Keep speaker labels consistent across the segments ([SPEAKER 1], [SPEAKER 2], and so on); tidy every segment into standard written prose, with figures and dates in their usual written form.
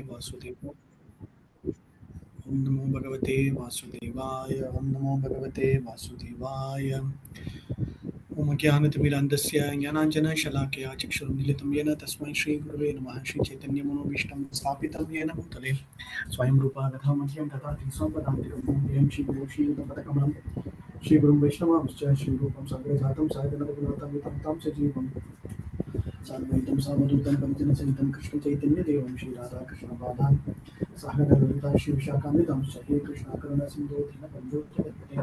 [SPEAKER 1] वासुदेव ओम नमो भगवते वासुदेवाय ओम नमो भगवते वासुदेवाय ओम ज्ञानतिमिरान्धस्य ज्ञानाञ्जनशलाकया चक्षुरुन्मिलितं येन तस्मै श्रीगुरवे नमः श्रीचैतन्यमनोभीष्टं स्थापितं येन भूतले स्वयं रूपा तथा मह्यं ददाति स्वपदान्तिकं श्रीगुरु श्रीयुतपदकमलं श्रीगुरुं वैष्णवांश्च श्रीरूपं सग्रजातं साधनरघुनाथं तं सजीवं साद्वैतं सावधूतं परिजनसहितं कृष्णचैतन्यदेवं श्रीराधाकृष्णपादान् सहगणललिता श्रीविशाखान्वितं च हे कृष्णाकरुणसिन्धो दीनबन्धो जगत्पते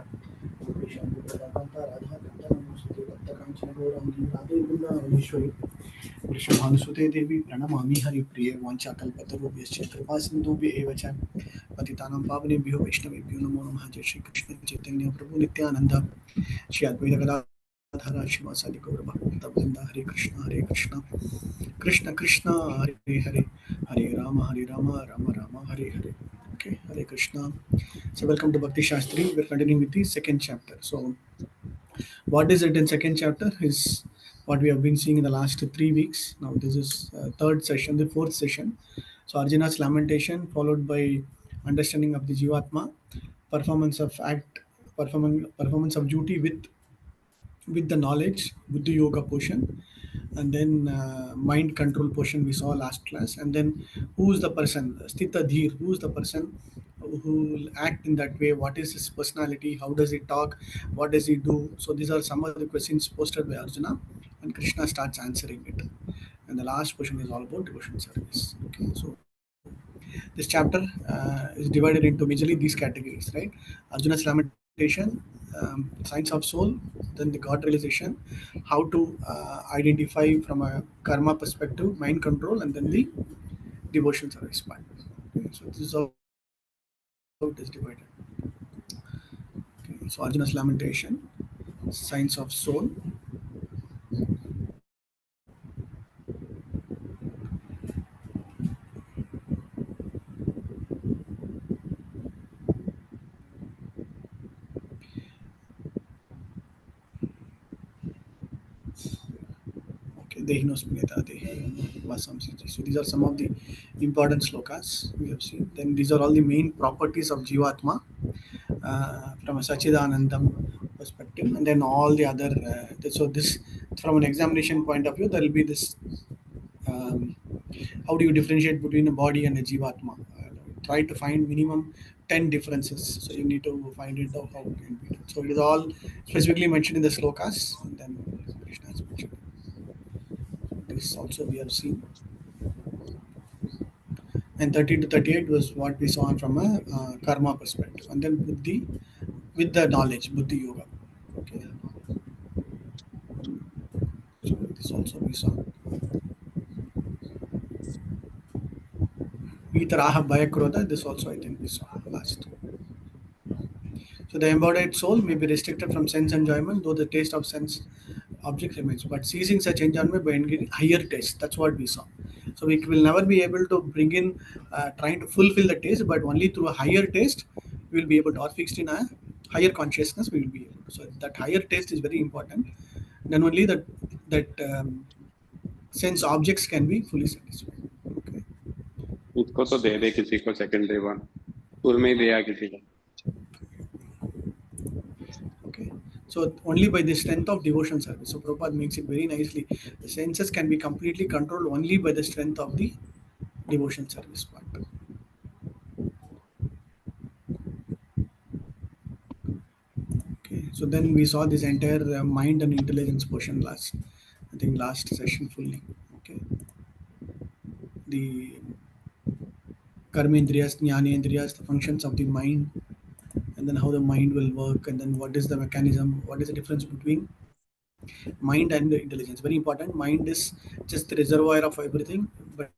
[SPEAKER 1] गोपीशं गोपदाकान्ता राधाकान्ता नमोऽस्तुते भक्तकाञ्चनगौराङ्गी राधे वृन्दावनेश्वरी वृषभानुसुते देवी प्रणमामि हरिप्रिये वाञ्छाकल्पतरुभ्यश्च कृपासिन्धुभ्यः एव च पतितानां पावनेभ्यो वैष्णवेभ्यो नमो नमः जय श्रीकृष्णचैतन्य प्रभु नित्यानन्द श्री अद्वैत गदाधर श्रीवासादि गौरभक्तवृन्द हरे Krishna Krishna Krishna Hare Hare Hare Ram Ram Ram Hare Hare. Okay, Hare Krishna. So welcome to Bhakti Shastri. We're continuing with the second chapter. So what is it in second chapter is what we have been seeing in the last 3 weeks. Now this is third session, the fourth session. So Arjuna's lamentation followed by understanding of the Jivatma, performance of act, performance of duty with the knowledge, buddhi yoga portion, and then mind control portion we saw last class, and then who is the person, sthita dheer, who is the person who will act in that way, what is his personality, how does he talk, what does he do. So these are some of the questions posted by Arjuna, and Krishna starts answering it. And the last portion is all about devotion service. Okay, so this chapter is divided into majorly these categories, right? Arjuna's lamentation, signs of soul, then the God realization, how to identify from a karma perspective, mind control, and then the devotion service part. Okay, so this is how it is divided. Okay, so Arjuna's lamentation, signs of soul. Okay, Dehinosmita, Dehi, Vasamsiti. So these are some of the important slokas we have seen. Then these are all the main properties of Jivatma from a Sachidanandam perspective, and then all the other. So this, from an examination point of view, there will be this. Um, how do you differentiate between a body and a Jivatma? Try to find minimum 10 differences. So you need to find it out how it can be done. So it is all specifically mentioned in the slokas, and then Krishna has mentioned. This also we have seen. And 13 to 38 was what we saw from a karma perspective. And then buddhi, with the knowledge, buddhi yoga. Okay. So this also we saw. Vitaraha Bhayakrodha, this also I think we saw last. So the embodied soul may be restricted from sense enjoyment, though the taste of sense object remains. But seizing such enjoyment by engaging higher taste, that's what we saw. So we will never be able to bring in trying to fulfill the taste, but only through a higher taste we will be able to, or fixed in a higher consciousness we will be able to. So that higher taste is very important. Then only that sense objects can be fully satisfied. Okay.
[SPEAKER 2] इसको तो दे दे किसी को secondary one school में ही दिया किसी को.
[SPEAKER 1] Okay. So only by the strength of devotion service. So Prabhupada makes it very nicely. The senses can be completely controlled only by the strength of the devotion service part. Okay. So then we saw this entire mind and intelligence portion last, I think last session fully. Okay. The karmendriyas, jnanendriyas, the functions of the mind, and then how the mind will work, and then what is the mechanism, what is the difference between mind and intelligence. Very important. Mind is just the reservoir of everything, but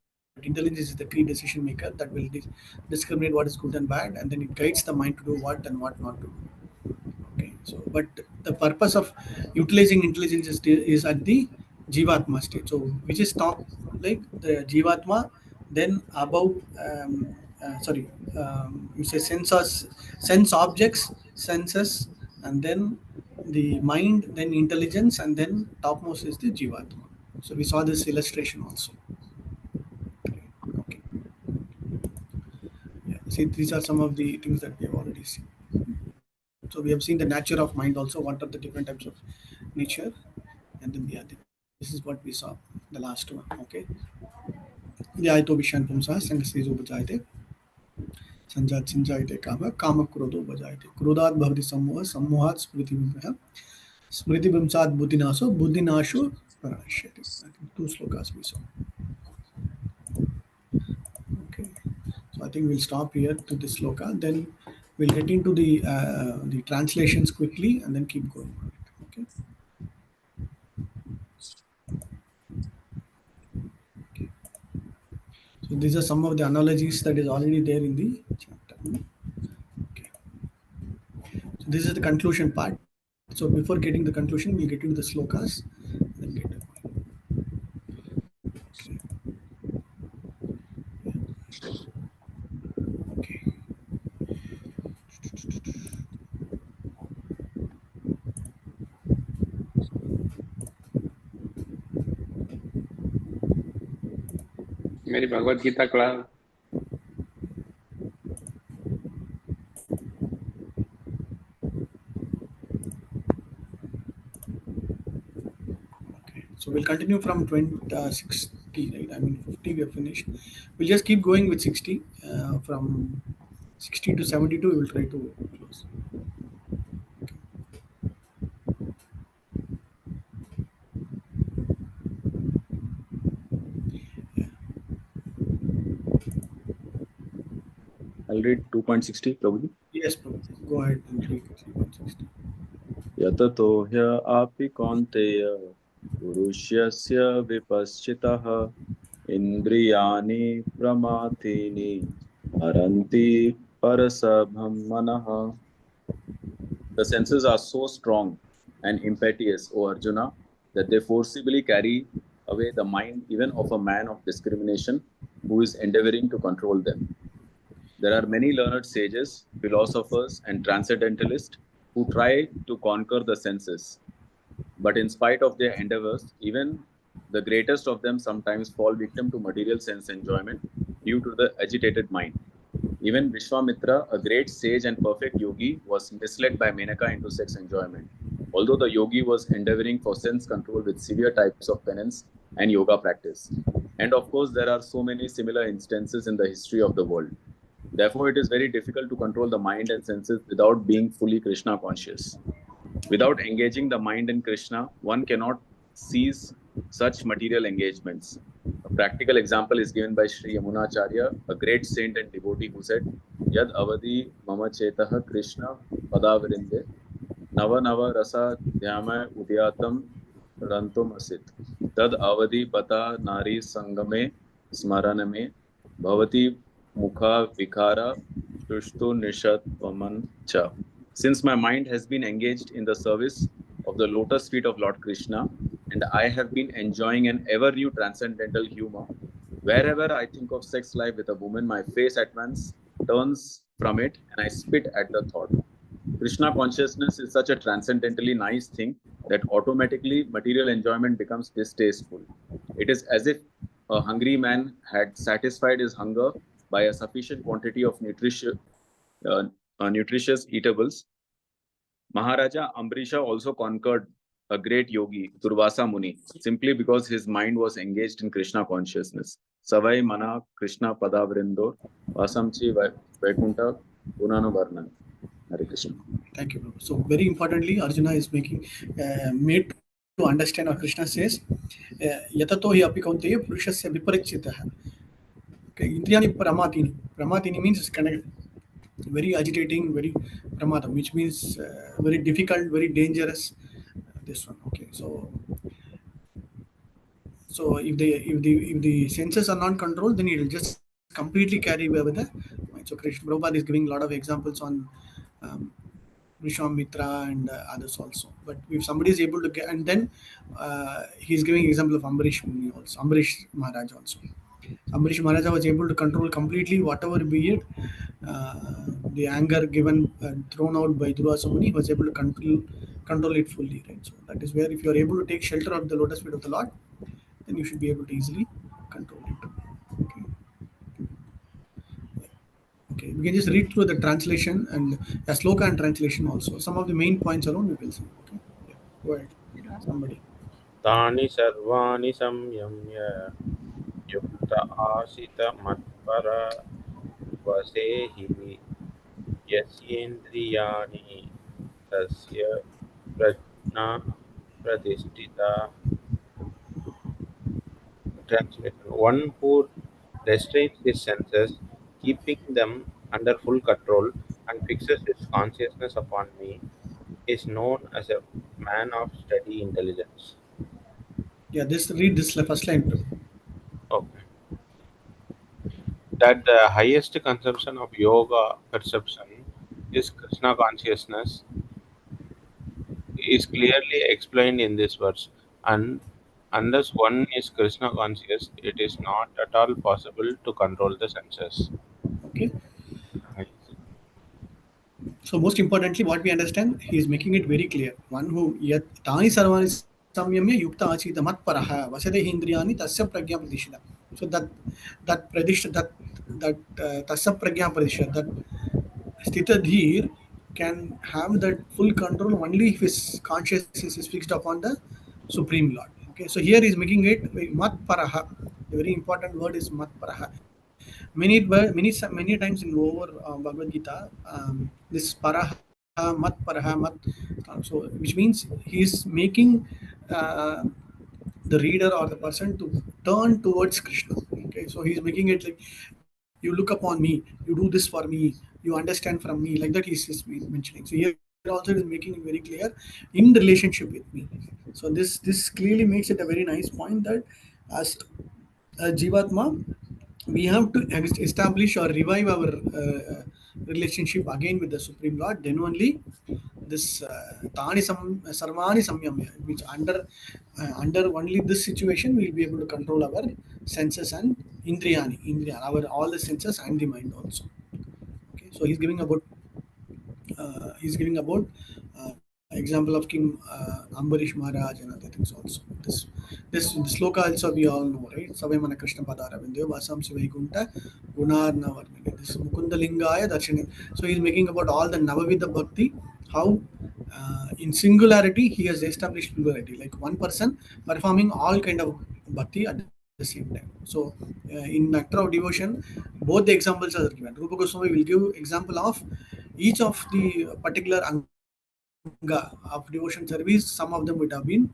[SPEAKER 1] intelligence is the key decision maker that will discriminate what is good and bad, and then it guides the mind to do what and what not to do. Okay, so but the purpose of utilizing intelligence is at the jivatma state, so which is top, like the jivatma, then above sorry, you say sensors, sense objects, senses, and then the mind, then intelligence, and then topmost is the jivatma. So we saw this illustration also. Okay. See, these are some of the things that we have already seen. So we have seen the nature of mind also. What are the different types of nature? And then this is what we saw, the last one. Okay. Dhyayato Vishan Pumsa Sangasrizo Bajayate Sanjat Sinjayate Kama Kama Kurodo Bajayate Kurodat Bhavati Sammoha Sammohat Smriti Vimha Smriti Vimsat Buddhinaso Buddhinasho Paranashyate. I think two slokas we saw. Okay. So I think we'll stop here to this sloka. Then we'll get into the translations quickly and then keep going on it. Okay. So these are some of the analogies that is already there in the chapter. Okay. So this is the conclusion part. So before getting the conclusion, we'll get into the slokas and then get it. Okay. Okay.
[SPEAKER 2] मेरी Bhagavad Gita class
[SPEAKER 1] So we'll continue from 60, right? I mean 50 we have finished. We'll just keep going with 60. From 60 to 72 we will try to close.
[SPEAKER 3] I'll read 2.60, Prabhuji.
[SPEAKER 1] Yes, Prabhu. Go ahead and read 360.
[SPEAKER 3] यततो ह्य आपि कौन्तेय पुरुषस्य विपश्चितः इन्द्रियाणि प्रमाथीनि हरन्ति परसभं मनः. The senses are so strong and impetuous, O Arjuna, that they forcibly carry away the mind even of a man of discrimination who is endeavoring to control them. There are many learned sages, philosophers, and transcendentalists who try to conquer the senses. But in spite of their endeavors, even the greatest of them sometimes fall victim to material sense enjoyment due to the agitated mind. Even Vishwamitra, a great sage and perfect yogi, was misled by Menaka into sex enjoyment. Although the yogi was endeavoring for sense control with severe types of penance and yoga practice. And of course, there are so many similar instances in the history of the world. Therefore, it is very difficult to control the mind and senses without being fully Krishna conscious. Without engaging the mind in Krishna, one cannot cease such material engagements. A practical example is given by Sri Yamunacharya, a great saint and devotee who said, Yad avadi mama chetah Krishna padavrinde nava nava rasa dhyama udyatam rantum asit. Tad avadi pata nari sangame smaraname bhavati mukha vikara shushtu nishatvaman cha. Since my mind has been engaged in the service of the lotus feet of Lord Krishna, and I have been enjoying an ever new transcendental humor, wherever I think of sex life with a woman, my face at once turns from it and I spit at the thought. Krishna consciousness is such a transcendentally nice thing that automatically material enjoyment becomes distasteful. It is as if a hungry man had satisfied his hunger by a sufficient quantity of nutritious eatables. Maharaja Ambrisha also conquered a great yogi, Durvasa Muni, simply because his mind was engaged in Krishna consciousness. Savai Mana Krishna Padavrindo Vasamchi Vaikunta Punanu Varnan. Hare Krishna.
[SPEAKER 1] Thank you, Prabhu. So very importantly, Arjuna is making made to understand what Krishna says. Yatato hi api kaunteya purushasya viparicchitah. Okay, Indriyani pramatini. Pramatini means connected. Very agitating, very pramada, which means very difficult, very dangerous. This one, okay. So if the senses are not controlled, then it will just completely carry away with the mind. So Krishna Prabhupada is giving a lot of examples on Vishwamitra and others also. But if somebody is able to get, and then he's giving example of Ambarish Muni also, Ambarish Maharaj also. Ambarish Maharaja was able to control completely whatever be it. The anger given thrown out by Durvasa Muni, he was able to control it fully. Right? So that is where if you are able to take shelter of the lotus feet of the Lord, then you should be able to easily control it. Okay. Okay, we can just read through the translation and a sloka and translation also. Some of the main points alone we will see. Okay, yeah. Go ahead, somebody.
[SPEAKER 3] तानि सर्वाणि संयम्य युक्त आसित मत्पर वसेहि यस्येन्द्रियाणि तस्य प्रज्ञा प्रतिष्ठिता. Translation: one who restrains his senses, keeping them under full control, and fixes his consciousness upon me, is known as a man of steady intelligence.
[SPEAKER 1] Yeah, this read this first line too.
[SPEAKER 3] Okay. That the highest consumption of yoga perception is Krishna consciousness is clearly explained in this verse, and unless one is Krishna conscious, it is not at all possible to control the senses.
[SPEAKER 1] Okay. So most importantly, what we understand, he is making it very clear. One who yat tani sarvani samyamya yukta achita mat paraha vasade hindriyani tasya pragya pradishita. So that pradisha that tasya pragya pradisha that Stita Dhir can have that full control only if his consciousness is fixed upon the Supreme Lord. Okay, so here he's making it Mat Paraha. The very important word is Mat Paraha. Many times in over Bhagavad Gita, this Paraha, Mat Paraha, Mat. So which means he's making uh, the reader or the person to turn towards Krishna. Okay, so he's making it like you look upon me, you do this for me, you understand from me, like that he's mentioning. So here also is making it very clear in relationship with me. So this clearly makes it a very nice point that as a Jivatma, we have to establish or revive our relationship again with the Supreme Lord. Then only this Sarvani Samyamya, which under only this situation we will be able to control our senses and our all the senses and the mind also. Okay, so he's giving about example of King Ambarish Maharaj and other things also. This sloka also we all know, right? Savai mana Krishna padara vindyo vasam sivagunta gunarna varnine. This Mukunda Lingaya Darshani. So he's making about all the Navavidha Bhakti, how in singularity he has established plurality, like one person performing all kind of bhakti at the same time. So in Nectar of Devotion, both the examples are given. Rupa Goswami will give example of each of the particular anga of devotion service. Some of them would have been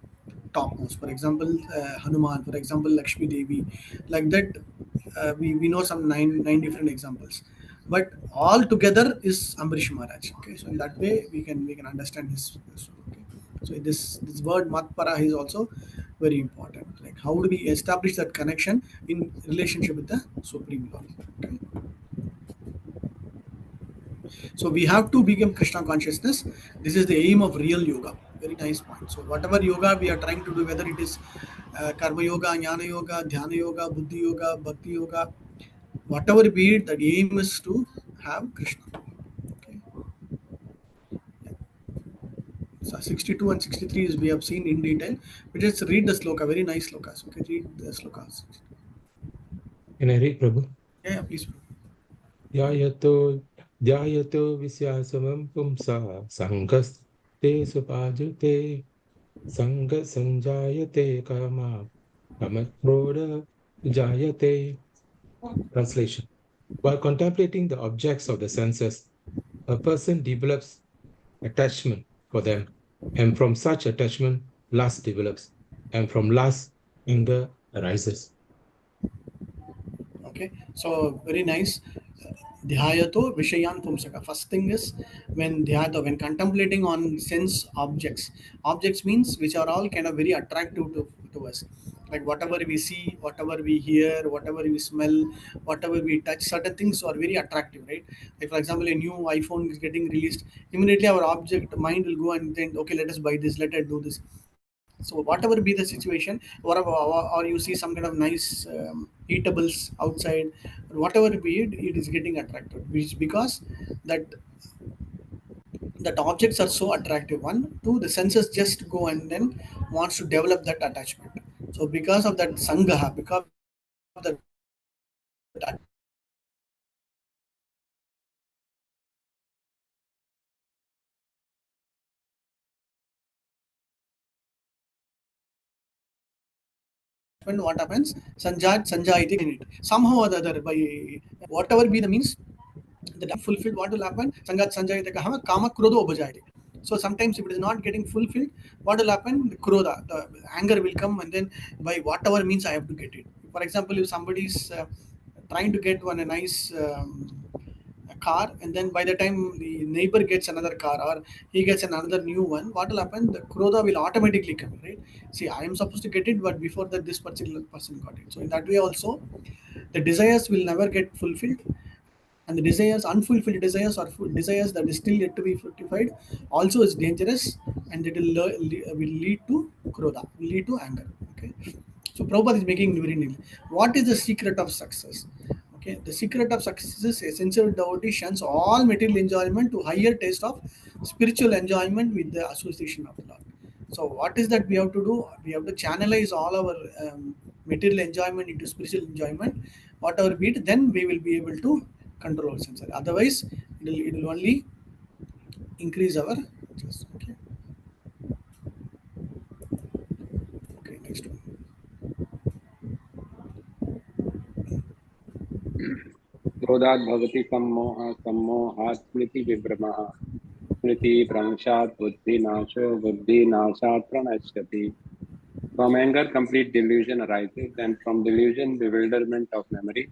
[SPEAKER 1] topmost. For example, Hanuman. For example, Lakshmi Devi. Like that, we know some nine different examples. But all together is Ambarish Maharaj. Okay, so in that way we can understand his okay. So this word Matpara is also very important. Like how do we establish that connection in relationship with the Supreme Lord? Okay. So we have to become Krishna consciousness. This is the aim of real yoga. Very nice point. So whatever yoga we are trying to do, whether it is karma yoga, jnana yoga, dhyana yoga, buddhi yoga, bhakti yoga, whatever be it, the aim is to have Krishna. Okay. So 62 and 63 is we have seen in detail. We just read the sloka, very nice slokas. Okay, read the slokas.
[SPEAKER 4] Can I read, Prabhu?
[SPEAKER 1] Yeah, please.
[SPEAKER 4] Dhyayato Dhyayato Visyasamam Pumsa Sangaste Supajute Sanga Sanjayate Kama Kamakroda Jayate. Translation: while contemplating the objects of the senses, a person develops attachment for them, and from such attachment, lust develops, and from lust, anger arises.
[SPEAKER 1] Okay, so very nice. Dhyayato Vishayan Pumsaka. First thing is when contemplating on sense objects. Objects means which are all kind of very attractive to us. Like whatever we see, whatever we hear, whatever we smell, whatever we touch, certain things are very attractive, right? Like for example, a new iPhone is getting released, immediately our object mind will go and think, okay, let us buy this, let us do this. So whatever be the situation, or you see some kind of nice eatables outside, whatever be it, it is getting attracted. Which because that that objects are so attractive. One, two, the senses just go and then wants to develop that attachment. So because of that sangaha, because of that attachment, what happens? Sanjat, Sanjayati in it. Somehow or the other, by whatever be the means, the fulfilled, what will happen? Sanjat, Sanjayati kahama, kama, krodha ubhajayati. So sometimes if it is not getting fulfilled, what will happen? The krodha, the anger will come, and then by whatever means I have to get it. For example, if somebody is trying to get one a nice a car, and then by the time the neighbor gets another car or he gets another new one, what will happen? The krodha will automatically come, right? See, I am supposed to get it, but before that this particular person got it. So in that way also, the desires will never get fulfilled, and the desires, unfulfilled desires or desires that is still yet to be fructified, also is dangerous, and it will lead to krodha, will lead to anger. Okay, so Prabhupada is making very neat. What is the secret of success? Okay, the secret of success is essential devotee shuns all material enjoyment to higher taste of spiritual enjoyment with the association of the Lord. So what is that we have to do? We have to channelize all our material enjoyment into spiritual enjoyment, whatever be it. Then we will be able to control our senses. Otherwise, it will only increase our. Okay. Okay. Next one.
[SPEAKER 2] क्रोधात् भवति सम्मोहः सम्मोहात् स्मृतिविभ्रमः स्मृतिभ्रंशात् बुद्धिनाशो बुद्धिनाशात् प्रणश्यति. From anger, complete delusion arises, and from delusion, bewilderment of memory.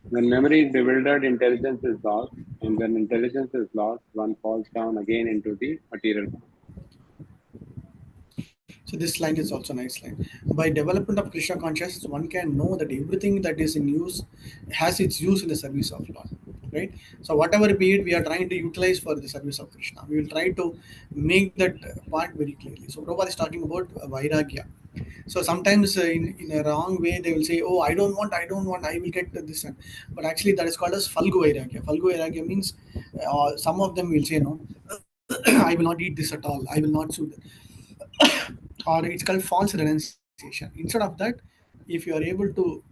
[SPEAKER 2] When memory is bewildered, intelligence is lost, and when intelligence is lost, one falls down again into the material.
[SPEAKER 1] So this line is also a nice line. By development of Krishna consciousness, one can know that everything that is in use has its use in the service of Lord. Right? So whatever be it, we are trying to utilize for the service of Krishna. We will try to make that part very clearly. So Prabhupada is talking about Vairagya. So sometimes in a wrong way they will say, oh, I don't want, I will get this one. But actually that is called as Falgu Vairagya. Falgu Vairagya means some of them will say, no, I will not eat this at all. I will not do that, or it's called false renunciation. Instead of that, if you are able to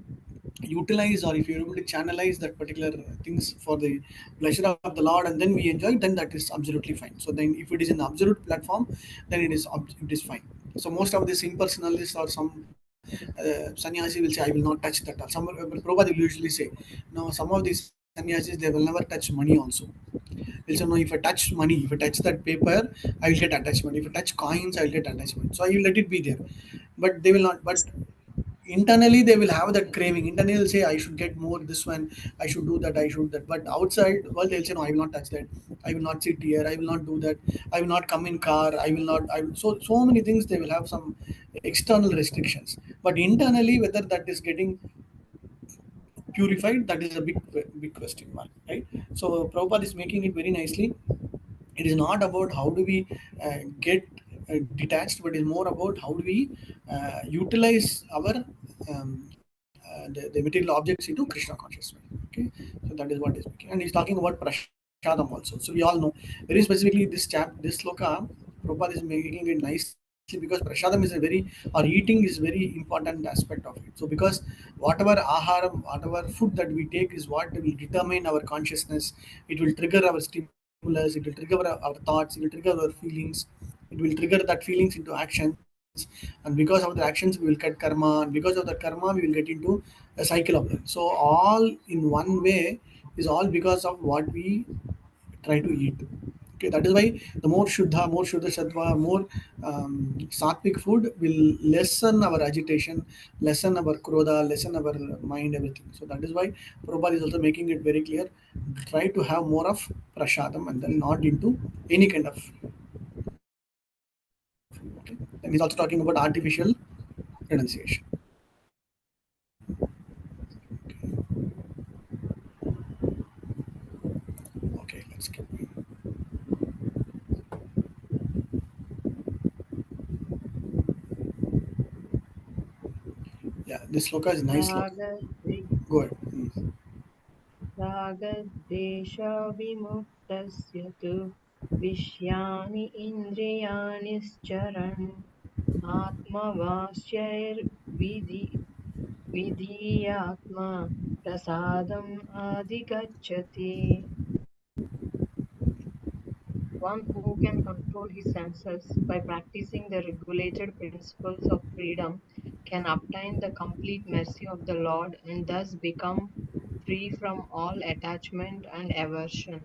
[SPEAKER 1] utilize, or if you're able to channelize that particular things for the pleasure of the Lord, and then we enjoy, then that is absolutely fine. So then if it is in the absolute platform, then it is fine. So most of these impersonalists or some sannyasi will say, I will not touch that. Or some Prabhupada will usually say, no, some of these sannyasis, they will never touch money also. Will say, no, if I touch money, if I touch that paper, I will get attachment. If I touch coins, I will get attachment. So I will let it be there. But they will not. But internally, they will have that craving. Internally, they'll say, I should get more this one. I should do that. I should that. But outside, well, they'll say, no, I will not touch that. I will not sit here. I will not do that. I will not come in car. I will not. I will, so many things. They will have some external restrictions. But internally, whether that is getting purified, that is a big question mark, right? So Prabhupada is making it very nicely. It is not about how do we get detached, but it is more about how do we utilize our the material objects into Krishna consciousness. Okay, so that is what is making, and he's talking about prashadam also. So we all know very specifically this sloka. Prabhupada is making it nicely because prashadam is a very, or eating is very important aspect of it. So because whatever aharam, whatever food that we take is what will determine our consciousness. It will trigger our stimulus. It will trigger our thoughts. It will trigger our feelings. It will trigger that feelings into actions, and because of the actions we will get karma, and because of the karma we will get into a cycle of that. So all in one way is all because of what we try to eat. Okay, that is why the more shuddha sattva, more sattvic food will lessen our agitation, lessen our krodha, lessen our mind, everything. So that is why Prabhupada is also making it very clear. Try to have more of prashadam and then not into any kind of food. Okay, and he's also talking about artificial renunciation. Okay, let's keep going. Yeah, this sloka is nice sloka. Go ahead.
[SPEAKER 5] रागद्वेषविमुक्तस्य तु विषयाणि इन्द्रियाणिश्चरन् आत्मवास्यैर्विधीयात्मा प्रसादम् अधिगच्छति. One who can control his senses by practicing the regulated principles of freedom can obtain the complete mercy of the Lord and thus become free from all attachment and aversion.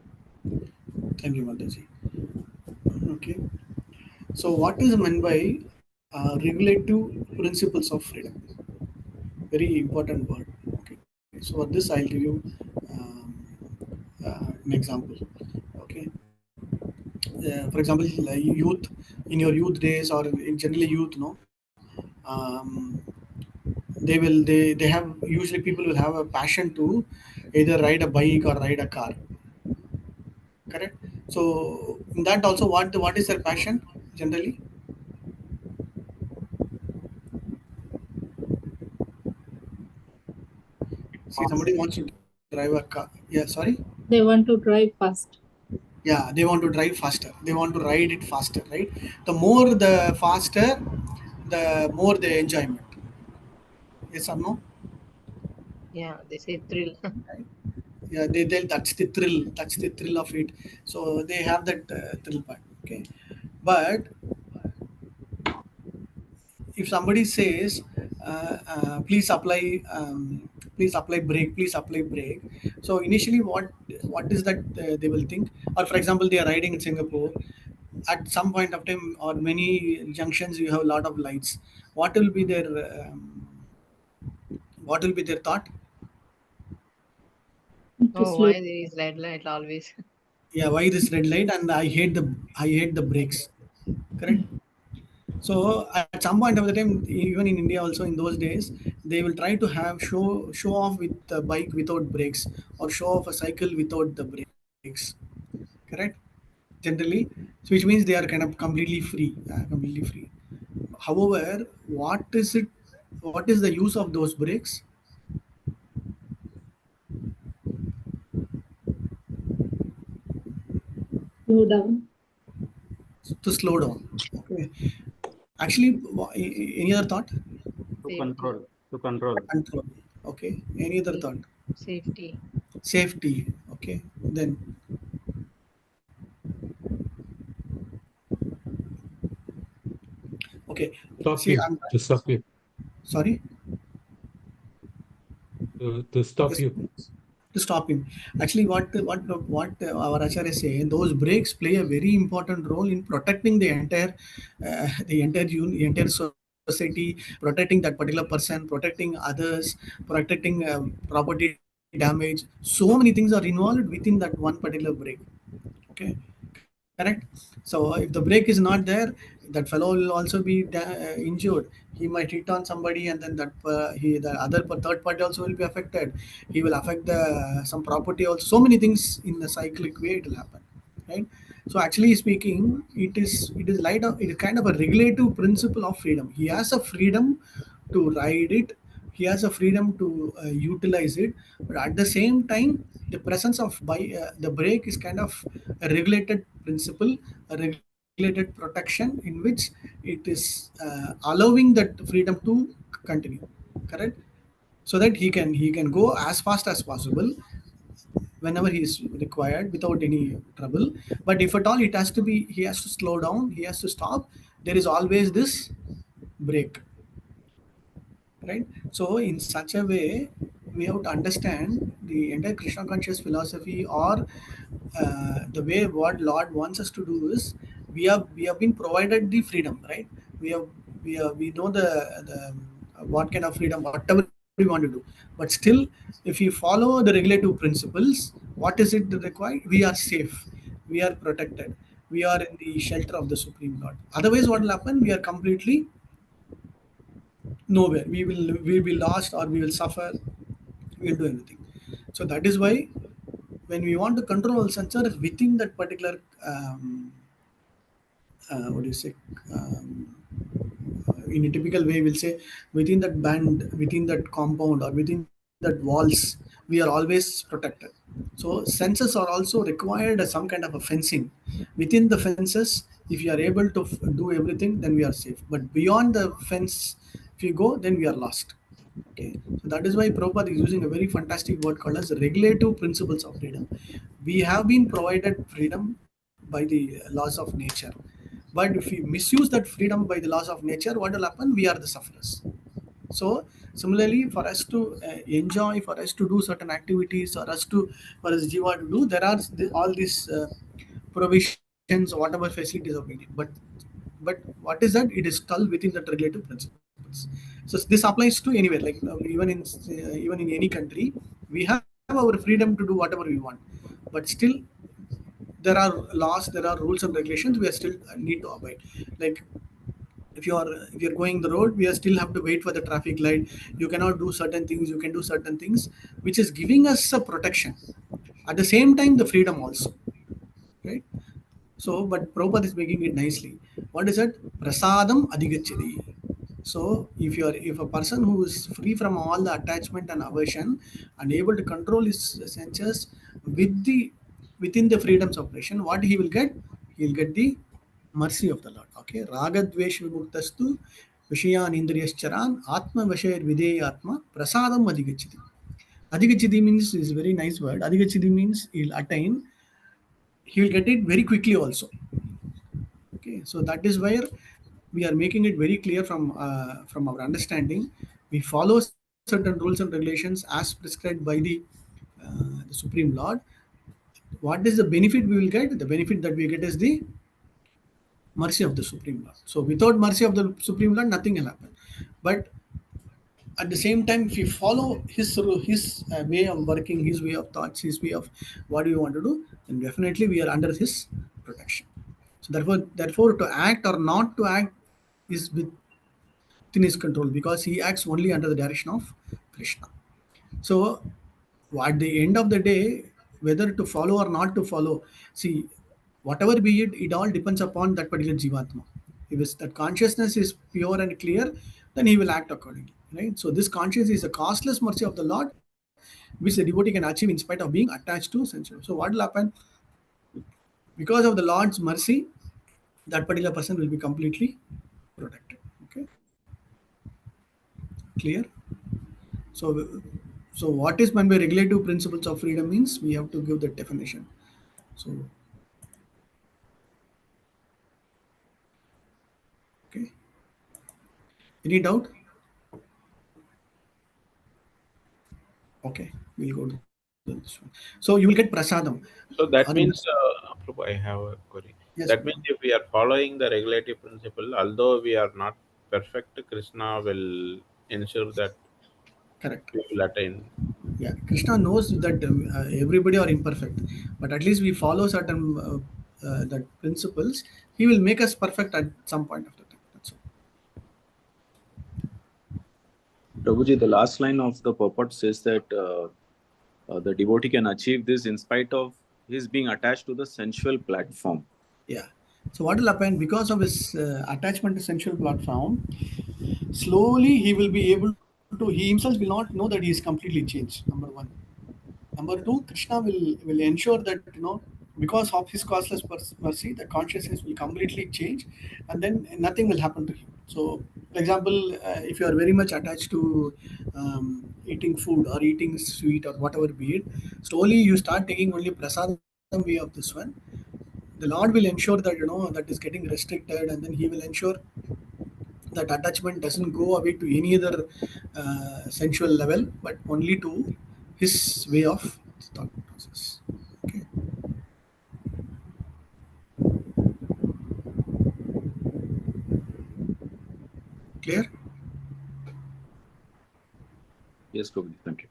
[SPEAKER 1] Thank you, Mataji. Okay. So, what is meant by regulative principles of freedom? Very important word. Okay. So, for this, I'll give you um, an example. Okay. For example, like youth, in your youth days or in generally youth, no, um, they have, usually people will have a passion to either ride a bike or ride a car, correct? So in that also, what is their passion generally? See, somebody wants to drive a car. Yeah, sorry.
[SPEAKER 6] They want to drive fast.
[SPEAKER 1] Yeah, they want to drive faster, they want to ride it faster, right? The more the faster, the more the enjoyment. Yes or no?
[SPEAKER 5] Yeah, they say thrill.
[SPEAKER 1] Right? Yeah, they that's the thrill, that's the thrill of it. So they have that thrill part. Okay. But if somebody says please apply brake, please apply brake, so initially what is that they will think? Or for example, they are riding in Singapore, at some point of time or many junctions you have a lot of lights. What will be their what will be their thought?
[SPEAKER 6] To
[SPEAKER 5] Oh,
[SPEAKER 6] slow.
[SPEAKER 5] why there is red light always?
[SPEAKER 1] Yeah, why this red light, and I hate the brakes, correct? So at some point of the time, even in India also in those days, they will try to have show off with a bike without brakes, or show off a cycle without the brakes, correct? Generally, so which means they are kind of completely free, completely free. However, what is it? What is the use of those brakes?
[SPEAKER 6] Slow down.
[SPEAKER 1] To slow down. Okay. Actually, any other thought?
[SPEAKER 2] To
[SPEAKER 5] Safety.
[SPEAKER 2] control. To control.
[SPEAKER 1] Control. Okay. Any other
[SPEAKER 5] Sa-
[SPEAKER 1] thought?
[SPEAKER 5] Safety.
[SPEAKER 1] Safety. Okay. Then, okay.
[SPEAKER 4] Stop
[SPEAKER 1] See,
[SPEAKER 4] you,
[SPEAKER 1] I'm
[SPEAKER 4] to stop you,
[SPEAKER 1] sorry.
[SPEAKER 4] to stop
[SPEAKER 1] Okay,
[SPEAKER 4] you.
[SPEAKER 1] to stop him. Actually, what our acharya say, those breaks play a very important role in protecting the entire society, protecting that particular person, protecting others, protecting property damage. So many things are involved within that one particular break. Okay, correct. So if the brake is not there, that fellow will also be injured. He might hit on somebody, and then the other third party also will be affected. He will affect the some property also. So many things in the cyclic way it will happen, right? So actually speaking, it is kind of a regulative principle of freedom. He has a freedom to ride it, he has a freedom to utilize it, but at the same time, the presence of the brake is kind of a regulated principle, a regulated protection in which it is allowing that freedom to continue, correct? So that he can go as fast as possible whenever he is required without any trouble. But if at all it has to be, he has to slow down, he has to stop, there is always this brake, right? So in such a way, we have to understand the entire Krishna conscious philosophy, or the way what Lord wants us to do is, we have been provided the freedom, right? We know the what kind of freedom, whatever we want to do, but still, if we follow the regulative principles, what is it that required? We are safe, we are protected, we are in the shelter of the Supreme Lord. Otherwise, what will happen? We are completely nowhere. We will be lost, or we will suffer, we will do anything. So that is why when we want to control our sensors within that particular what do you say, in a typical way we'll say, within that band, within that compound, or within that walls, we are always protected. So sensors are also required as some kind of a fencing. Within the fences, if you are able to do everything, then we are safe, but beyond the fence, if you go, then we are lost. Okay, so that is why Prabhupada is using a very fantastic word called as regulative principles of freedom. We have been provided freedom by the laws of nature, but if we misuse that freedom by the laws of nature, what will happen? We are the sufferers. So similarly, for us to enjoy, for us to do certain activities, for us jiva to do, there are all these provisions, whatever facilities are needed. But what is that? It is still within the regulative principles. So this applies to anywhere, like even in any country, we have our freedom to do whatever we want, but still there are laws, there are rules and regulations we are still need to abide. Like if you're going the road, we are still have to wait for the traffic light. You cannot do certain things, you can do certain things, which is giving us a protection. At the same time, the freedom also, right? So, but Prabhupada is making it nicely. What is it? Prasadam adhigachati. So, if a person who is free from all the attachment and aversion and able to control his senses with the within the freedoms of operation, what he will get? He will get the mercy of the Lord. Okay, ragadvesh vimuktastu vishayan indriyascharan atma vashayar videyatma prasadam adhigachati. Adhigachati means is a very nice word. Adhigachati means he'll attain, he will get it very quickly also. Okay, so that is where we are making it very clear from our understanding. We follow certain rules and regulations as prescribed by the Supreme Lord. What is the benefit we will get? The benefit that we get is the mercy of the Supreme Lord. So without mercy of the Supreme Lord, nothing will happen. But at the same time, if you follow his way of working, his way of thoughts, his way of what you want to do, then definitely we are under his protection. So therefore, to act or not to act is within his control, because he acts only under the direction of Krishna. So at the end of the day, whether to follow or not to follow, see, whatever be it, it all depends upon that particular jivatma. If that consciousness is pure and clear, then he will act accordingly, right? So this consciousness is a costless mercy of the Lord, which the devotee can achieve in spite of being attached to sensual. So what will happen? Because of the Lord's mercy, that particular person will be completely protected. Okay, clear? So so what is meant by regulative principles of freedom means we have to give that definition. So okay, any doubt? Okay, we'll go to this one. So you will get prasadam.
[SPEAKER 7] So
[SPEAKER 1] Or
[SPEAKER 7] that
[SPEAKER 1] in
[SPEAKER 7] means, Prabhu, I have a query.
[SPEAKER 1] yes,
[SPEAKER 7] That means if we are following the regulative principle, although we are not perfect, Krishna will ensure that
[SPEAKER 1] correct.
[SPEAKER 7] we will attain.
[SPEAKER 1] Yeah, Krishna knows that everybody are imperfect, but at least we follow certain that principles. He will make us perfect at some point of the time. That's all.
[SPEAKER 3] Prabhuji, the last line of the purport says that the devotee can achieve this in spite of his being attached to the sensual platform.
[SPEAKER 1] Yeah. So what will happen, because of his attachment to sensual platform? Slowly he will be able to. He himself will not know that he is completely changed. Number one. Number two, Krishna will ensure that because of his causeless mercy, the consciousness will completely change, and then nothing will happen to him. So, for example, if you are very much attached to eating food or eating sweet or whatever be it, slowly you start taking only prasadam way of this one. The Lord will ensure that that is getting restricted, and then He will ensure that attachment doesn't go away to any other sensual level, but only to his way of thought process. Okay, clear?
[SPEAKER 3] Yes, Prabhuji, thank you.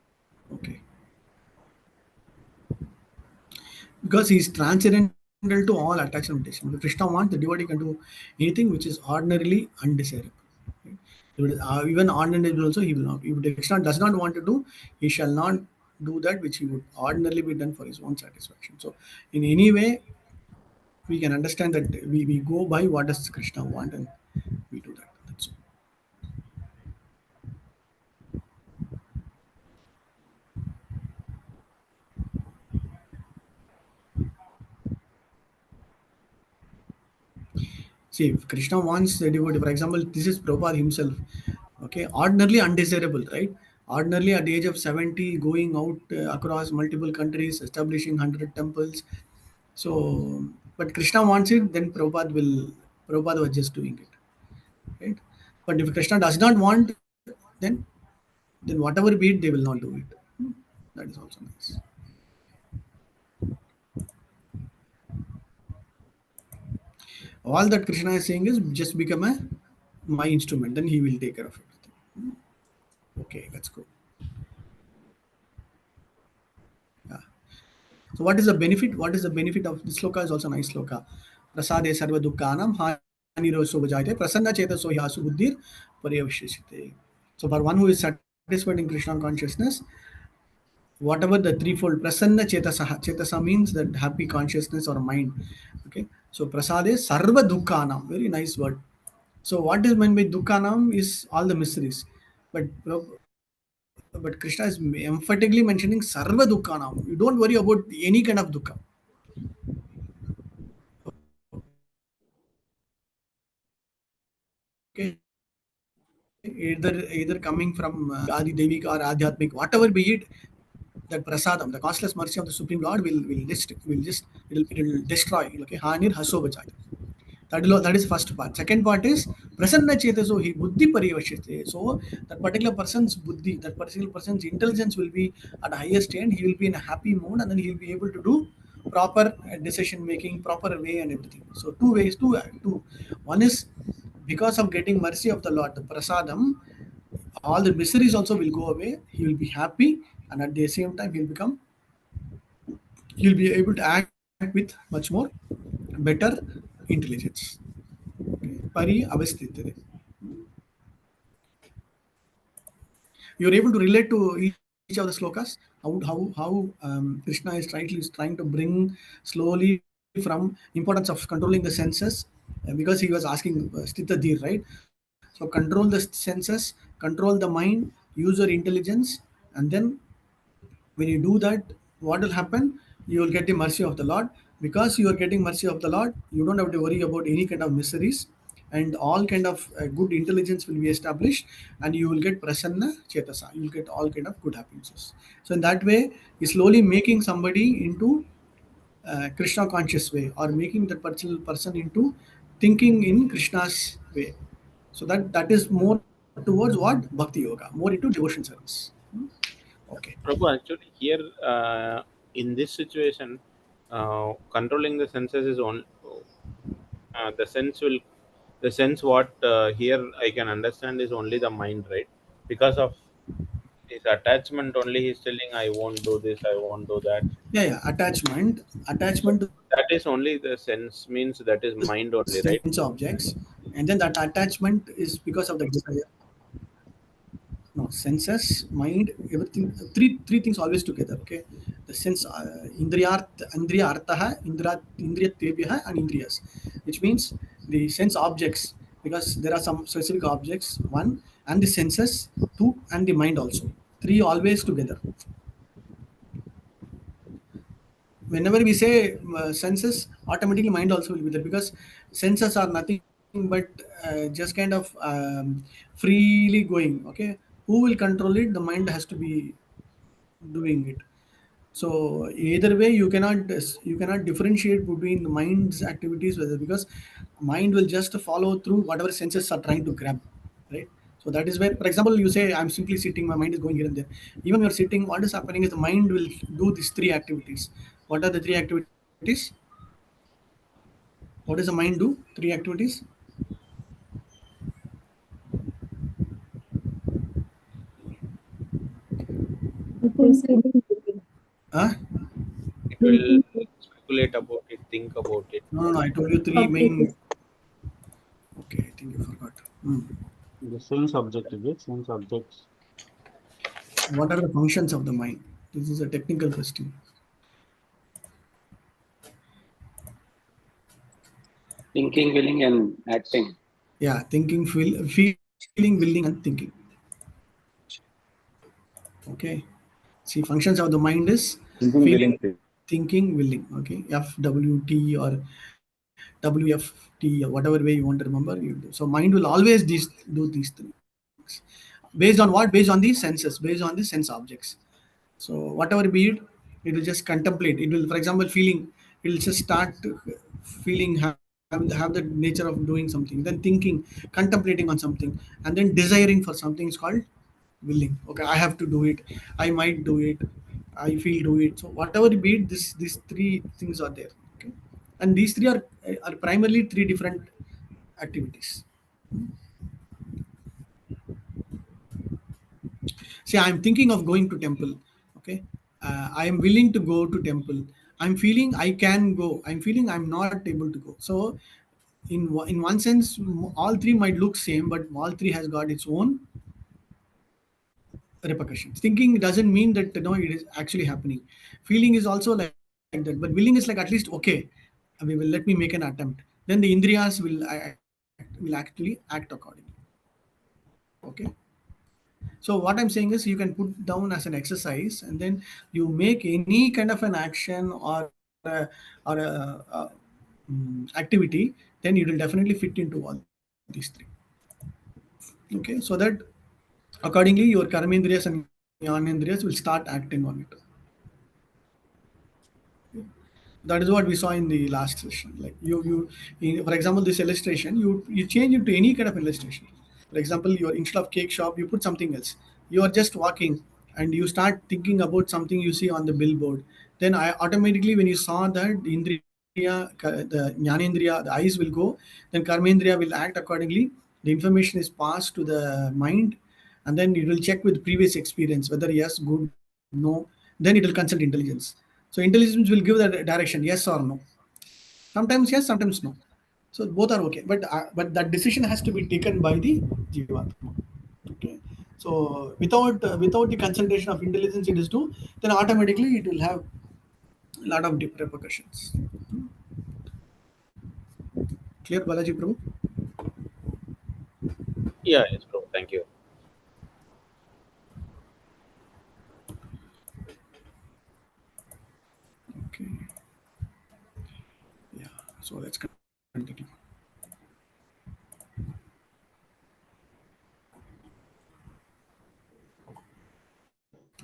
[SPEAKER 1] Okay, because he is transcendental to all attachment limitation. If Krishna wants, the devotee can do anything which is ordinarily undesirable. Right? Even ordinary also he will not. If Krishna does not want to do, he shall not do that which he would ordinarily be done for his own satisfaction. So, in any way, we can understand that we go by what does Krishna want, and we do that. That's all. See, if Krishna wants the devotee, for example, this is Prabhupada himself. Okay, ordinarily undesirable, right? Ordinarily at the age of 70, going out across multiple countries, establishing 100 temples. So, but Krishna wants it, then Prabhupada was just doing it, right? But if Krishna does not want, then whatever be it, they will not do it. That is also nice. All that Krishna is saying is just become a my instrument, then he will take care of everything. Okay, let's go. Yeah. So what is the benefit? What is the benefit of this sloka? Is also a nice sloka. Prasade sarva dukkhanam haniroso vajayate prasanna chetaso yasu buddhir paryavashishite. So for one who is satisfied in Krishna consciousness, whatever the threefold prasanna chetasa means that happy consciousness or mind. Okay, so prasade sarva dukkhanam, very nice word. So what is meant by dukkhanam is all the miseries, but Krishna is emphatically mentioning sarva dukkhanam. You don't worry about any kind of dukkha. Okay, either coming from Adi Devik or Adhyatmik, whatever be it, that prasadam, the costless mercy of the Supreme Lord will destroy. Okay, Hanir Haso Bachai. That is first part. Second part is prasanna chetaso he buddhi parivashite. So that particular person's buddhi, that particular person's intelligence will be at the highest end. He will be in a happy mood, and then he will be able to do proper decision making, proper way, and everything. So two ways. Two. One is because of getting mercy of the Lord, the prasadam, all the miseries also will go away. He will be happy, and at the same time he'll be able to act with much more better intelligence. Pari avasthitate. You're able to relate to each of the slokas. How Krishna is trying to bring slowly from importance of controlling the senses, because he was asking Stita Dhir, right? So control the senses, control the mind, use your intelligence, and then when you do that, what will happen? You will get the mercy of the Lord. Because you are getting mercy of the Lord, you don't have to worry about any kind of miseries, and all kind of good intelligence will be established, and you will get prasanna chetasa. You will get all kind of good happinesses. So in that way, he's slowly making somebody into Krishna conscious way, or making that particular person into thinking in Krishna's way. So that is more towards what bhakti yoga, more into devotion service. Okay.
[SPEAKER 7] Prabhu, actually, here in this situation, controlling the senses is on the sense will the sense what here I can understand is only the mind, right? Because of his attachment, only he's telling, "I won't do this, I won't do that."
[SPEAKER 1] Yeah, attachment to
[SPEAKER 7] That is only the sense, means that is mind only,
[SPEAKER 1] sense
[SPEAKER 7] right?
[SPEAKER 1] objects, and then that attachment is because of the desire. No, senses, mind, everything. Three things always together. Okay, the sense, indriya artha, indriya tebya, and indriyas, which means the sense objects, because there are some specific objects. One, and the senses. Two, and the mind also. Three always together. Whenever we say senses, automatically mind also will be there, because senses are nothing but just kind of freely going. Okay, who will control it? The mind has to be doing it. So either way, you cannot differentiate between the mind's activities, whether, because mind will just follow through whatever senses are trying to grab, right? So that is where, for example, you say I'm simply sitting, my mind is going here and there. Even you're sitting, what is happening is the mind will do these three activities. What are the three activities? What does the mind do? Three activities.
[SPEAKER 6] Thinking,
[SPEAKER 1] Huh?
[SPEAKER 7] It will speculate about it, think about it.
[SPEAKER 1] No. I told you three
[SPEAKER 6] completely.
[SPEAKER 1] main. Okay, I think you forgot.
[SPEAKER 3] The sense objective, yes, sense objects.
[SPEAKER 1] What are the functions of the mind? This is a technical question.
[SPEAKER 2] Thinking, willing, and acting.
[SPEAKER 1] Yeah, thinking, feeling, willing, and thinking. Okay. See, functions of the mind is
[SPEAKER 3] Thinking,
[SPEAKER 1] feeling,
[SPEAKER 3] willing, thing.
[SPEAKER 1] thinking, willing. Okay, FWT or WFT or whatever way you want to remember. You do. So mind will always do these things. Based on what? Based on the senses. Based on the sense objects. So whatever be it, it will just contemplate. It will, for example, feeling. It will just start feeling, have the nature of doing something. Then thinking, contemplating on something, and then desiring for something is called willing. Okay, I have to do it. I might do it. I feel do it. So whatever be it, these three things are there. Okay, and these three are primarily three different activities. See, I'm thinking of going to temple. Okay, I am willing to go to temple. I'm feeling I can go. I'm feeling I'm not able to go. So, in one sense, all three might look same, but all three has got its own repercussions. Thinking doesn't mean that it is actually happening. Feeling is also like that, but willing is like at least okay. We will let me make an attempt. Then the indriyas will actually act accordingly. Okay. So what I'm saying is you can put down as an exercise, and then you make any kind of an action or a activity, then it will definitely fit into all these three. Okay, so that accordingly your karmendriyas and jnanendriyas will start acting on it. That is what we saw in the last session. Like for example, this illustration, you change it to any kind of illustration. For example, your instead of cake shop, you put something else. You are just walking and you start thinking about something you see on the billboard. Then I automatically, when you saw that, the the jnanendriya, the eyes will go. Then karmendriya will act accordingly. The information is passed to the mind, and then it will check with previous experience whether yes, good, no. Then it will consult intelligence. So intelligence will give the direction, yes or no. Sometimes yes, sometimes no. So both are okay, but that decision has to be taken by the jivatma. Okay. So without the consultation of intelligence, it is do, then automatically it will have a lot of deep repercussions. Clear, Balaji Prabhu?
[SPEAKER 7] Yeah, yes, bro. Thank you.
[SPEAKER 1] Okay. Yeah. So let's continue.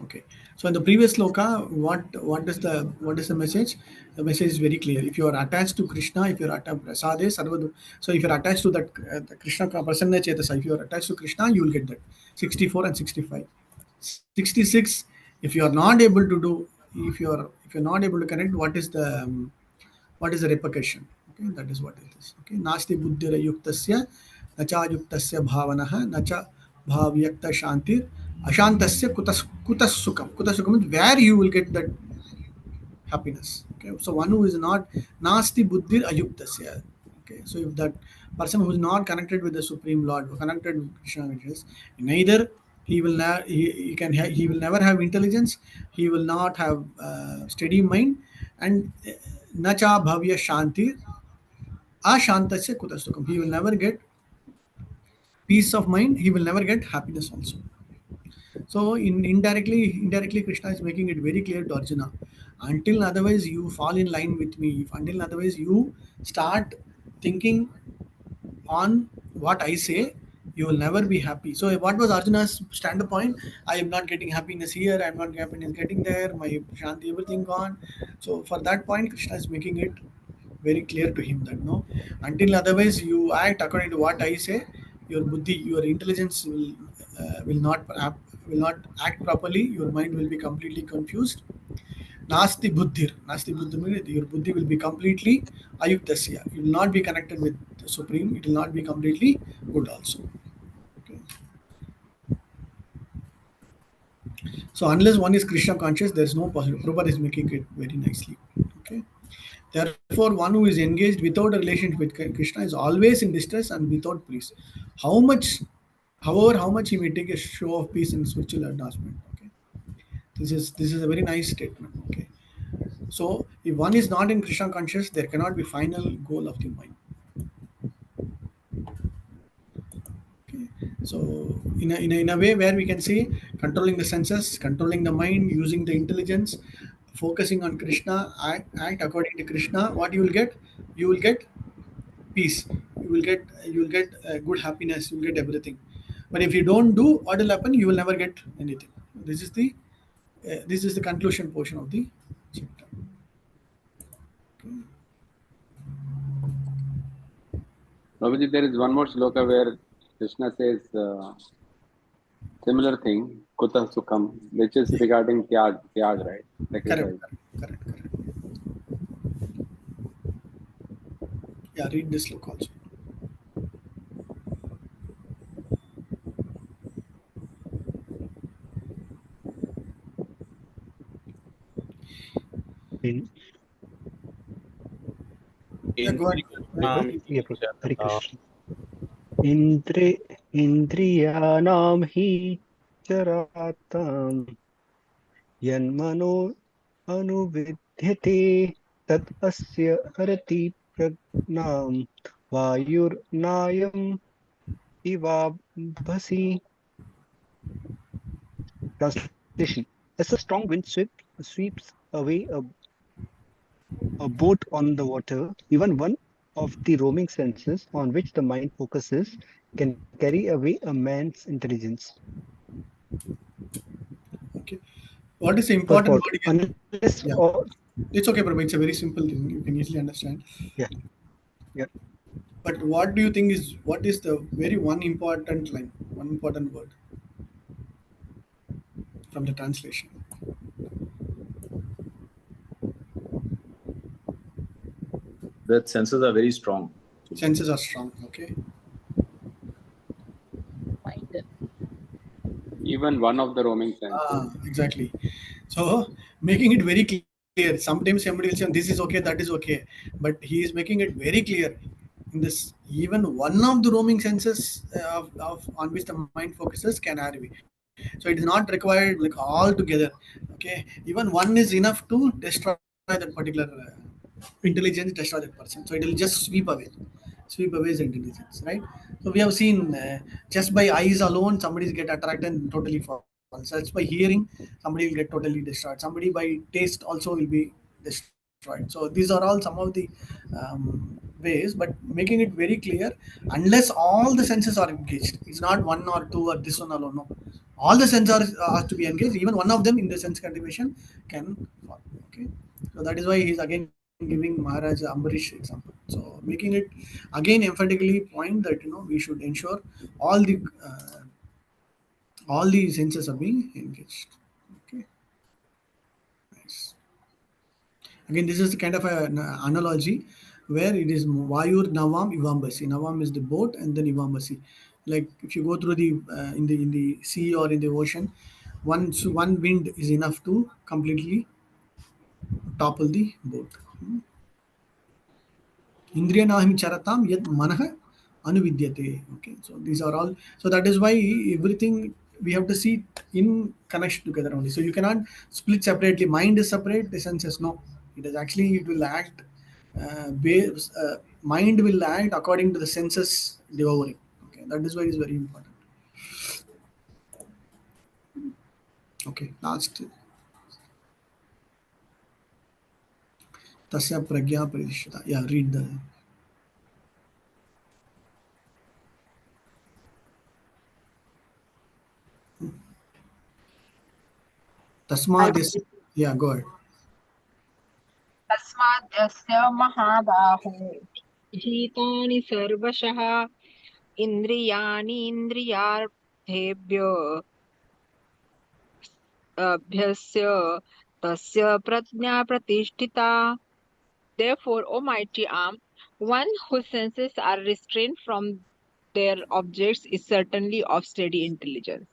[SPEAKER 1] Okay. So in the previous sloka, what is the message? The message is very clear. If you are attached to Krishna, if you are attached prasade sarvadu, so if you are attached to that the Krishna prasanna chetasa, if you are attached to Krishna, you will get that 64 and 65. 66. If you are not able to do, if you're not able to connect, what is the repercussion? Okay, that is what it is. Okay, nasti buddhira yuktasya nacha yuktasya bhavanaha nacha bhavyakta shantir ashantasya kutas sukam. Kutas sukam is where you will get that happiness. Okay, so one who is not nasti buddhir ayuktasya. Okay, so if that person who is not connected with the Supreme Lord, connected with Krishna consciousness, neither he will never have intelligence. He will not have steady mind, and nacha bhavya shanti ashantasya kutasukam. He will never get peace of mind. He will never get happiness also. So indirectly, Krishna is making it very clear to Arjuna. Until otherwise you fall in line with me, if until otherwise you start thinking on what I say, you will never be happy. So what was Arjuna's standpoint? I am not getting happiness here, I am not happiness getting there, my shanti, everything gone. So for that point, Krishna is making it very clear to him that no, until otherwise you act according to what I say, your buddhi, your intelligence will not act properly. Your mind will be completely confused. Nasti buddhi means your buddhi will be completely ayuktasya. It will not be connected with the supreme. It will not be completely good also. Okay. So unless one is Krishna conscious, there is no possibility. Prabhupada is making it very nicely. Okay. Therefore, one who is engaged without a relationship with Krishna is always in distress and without peace. How much, how much he may take a show of peace in spiritual advancement. Okay. This is a very nice statement. Okay. So if one is not in Krishna conscious, there cannot be final goal of the mind. Okay. So in a way where we can say controlling the senses, controlling the mind, using the intelligence, focusing on Krishna, act according to Krishna, what you will get peace. You will get good happiness. You will get everything. But if you don't do, what will happen? You will never get anything. This is the conclusion portion of the chapter.
[SPEAKER 2] Prabhuji, there is one more sloka where Krishna says, Similar thing, kuta sukham, which is regarding tyag, right?
[SPEAKER 1] Correct,
[SPEAKER 2] Sacrifice.
[SPEAKER 1] correct, correct. Yeah, read this look also.
[SPEAKER 8] In,
[SPEAKER 1] Yeah, go ahead.
[SPEAKER 7] Indriyanam
[SPEAKER 8] yeah, Hare
[SPEAKER 7] charata.
[SPEAKER 8] Krishna. Indri, Indriyanam hi charatam yanmano anuvidyate tat asya harati pragnam vayurnayam ivabhasi. Translation: as a strong wind sweeps away a boat on the water, even one of the roaming senses on which the mind focuses can carry away a man's intelligence.
[SPEAKER 1] Okay. What is the important
[SPEAKER 8] Purport:
[SPEAKER 1] word again?
[SPEAKER 8] unless
[SPEAKER 1] Yeah.
[SPEAKER 8] or
[SPEAKER 1] It's okay, Prabhu. It's a very simple thing. You can easily understand.
[SPEAKER 8] yeah, yeah.
[SPEAKER 1] But what do you think is what is the very one important line, one important word from the translation?
[SPEAKER 3] That senses are very strong.
[SPEAKER 1] Senses are strong. Okay.
[SPEAKER 2] Even one of the roaming senses.
[SPEAKER 1] Exactly. So making it very clear. Sometimes somebody will say this is okay, that is okay, but he is making it very clear. In this, even one of the roaming senses on which the mind focuses can have it. So it is not required like all together. Okay, even one is enough to destroy that particular intelligence, destroy that person. So it will just sweep away his intelligence, right? So we have seen just by eyes alone, somebody get attracted and totally falls. Just by hearing, somebody will get totally destroyed. Somebody by taste also will be destroyed. So these are all some of the ways, but making it very clear, unless all the senses are engaged, it's not one or two or this one alone. No, all the sensors are to be engaged. Even one of them in the sense cultivation can fall. Okay, so that is why he's again giving Maharaj Ambarish example. So making it again emphatically point that we should ensure all the senses are being engaged. Okay, nice. Again, this is kind of an analogy where it is Vayur Navam Ivambasi. Navam is the boat, and then Ivambasi. Like if you go through the in the sea or in the ocean, one wind is enough to completely topple the boat. Indriyanahim charatam yad manah anuvidyate. Okay, so these are all. So that is why everything we have to see in connection together only. So you cannot split separately. Mind is separate. The senses no. It is actually it will act. Mind will act according to the senses devouring. Okay, that is why it is very important. Okay, last. Tasya pragya pradishita. Yeah, read the.
[SPEAKER 5] I
[SPEAKER 1] Tasmad is. Yeah, go ahead.
[SPEAKER 5] तस्माद्यस्य महाबाहो भीतानि सर्वशः इन्द्रियाणीन्द्रियार्थेभ्यो अभ्यस्य तस्य प्रज्ञा प्रतिष्ठिता. Therefore, O mighty arm, one whose senses are restrained from their objects is certainly of steady intelligence.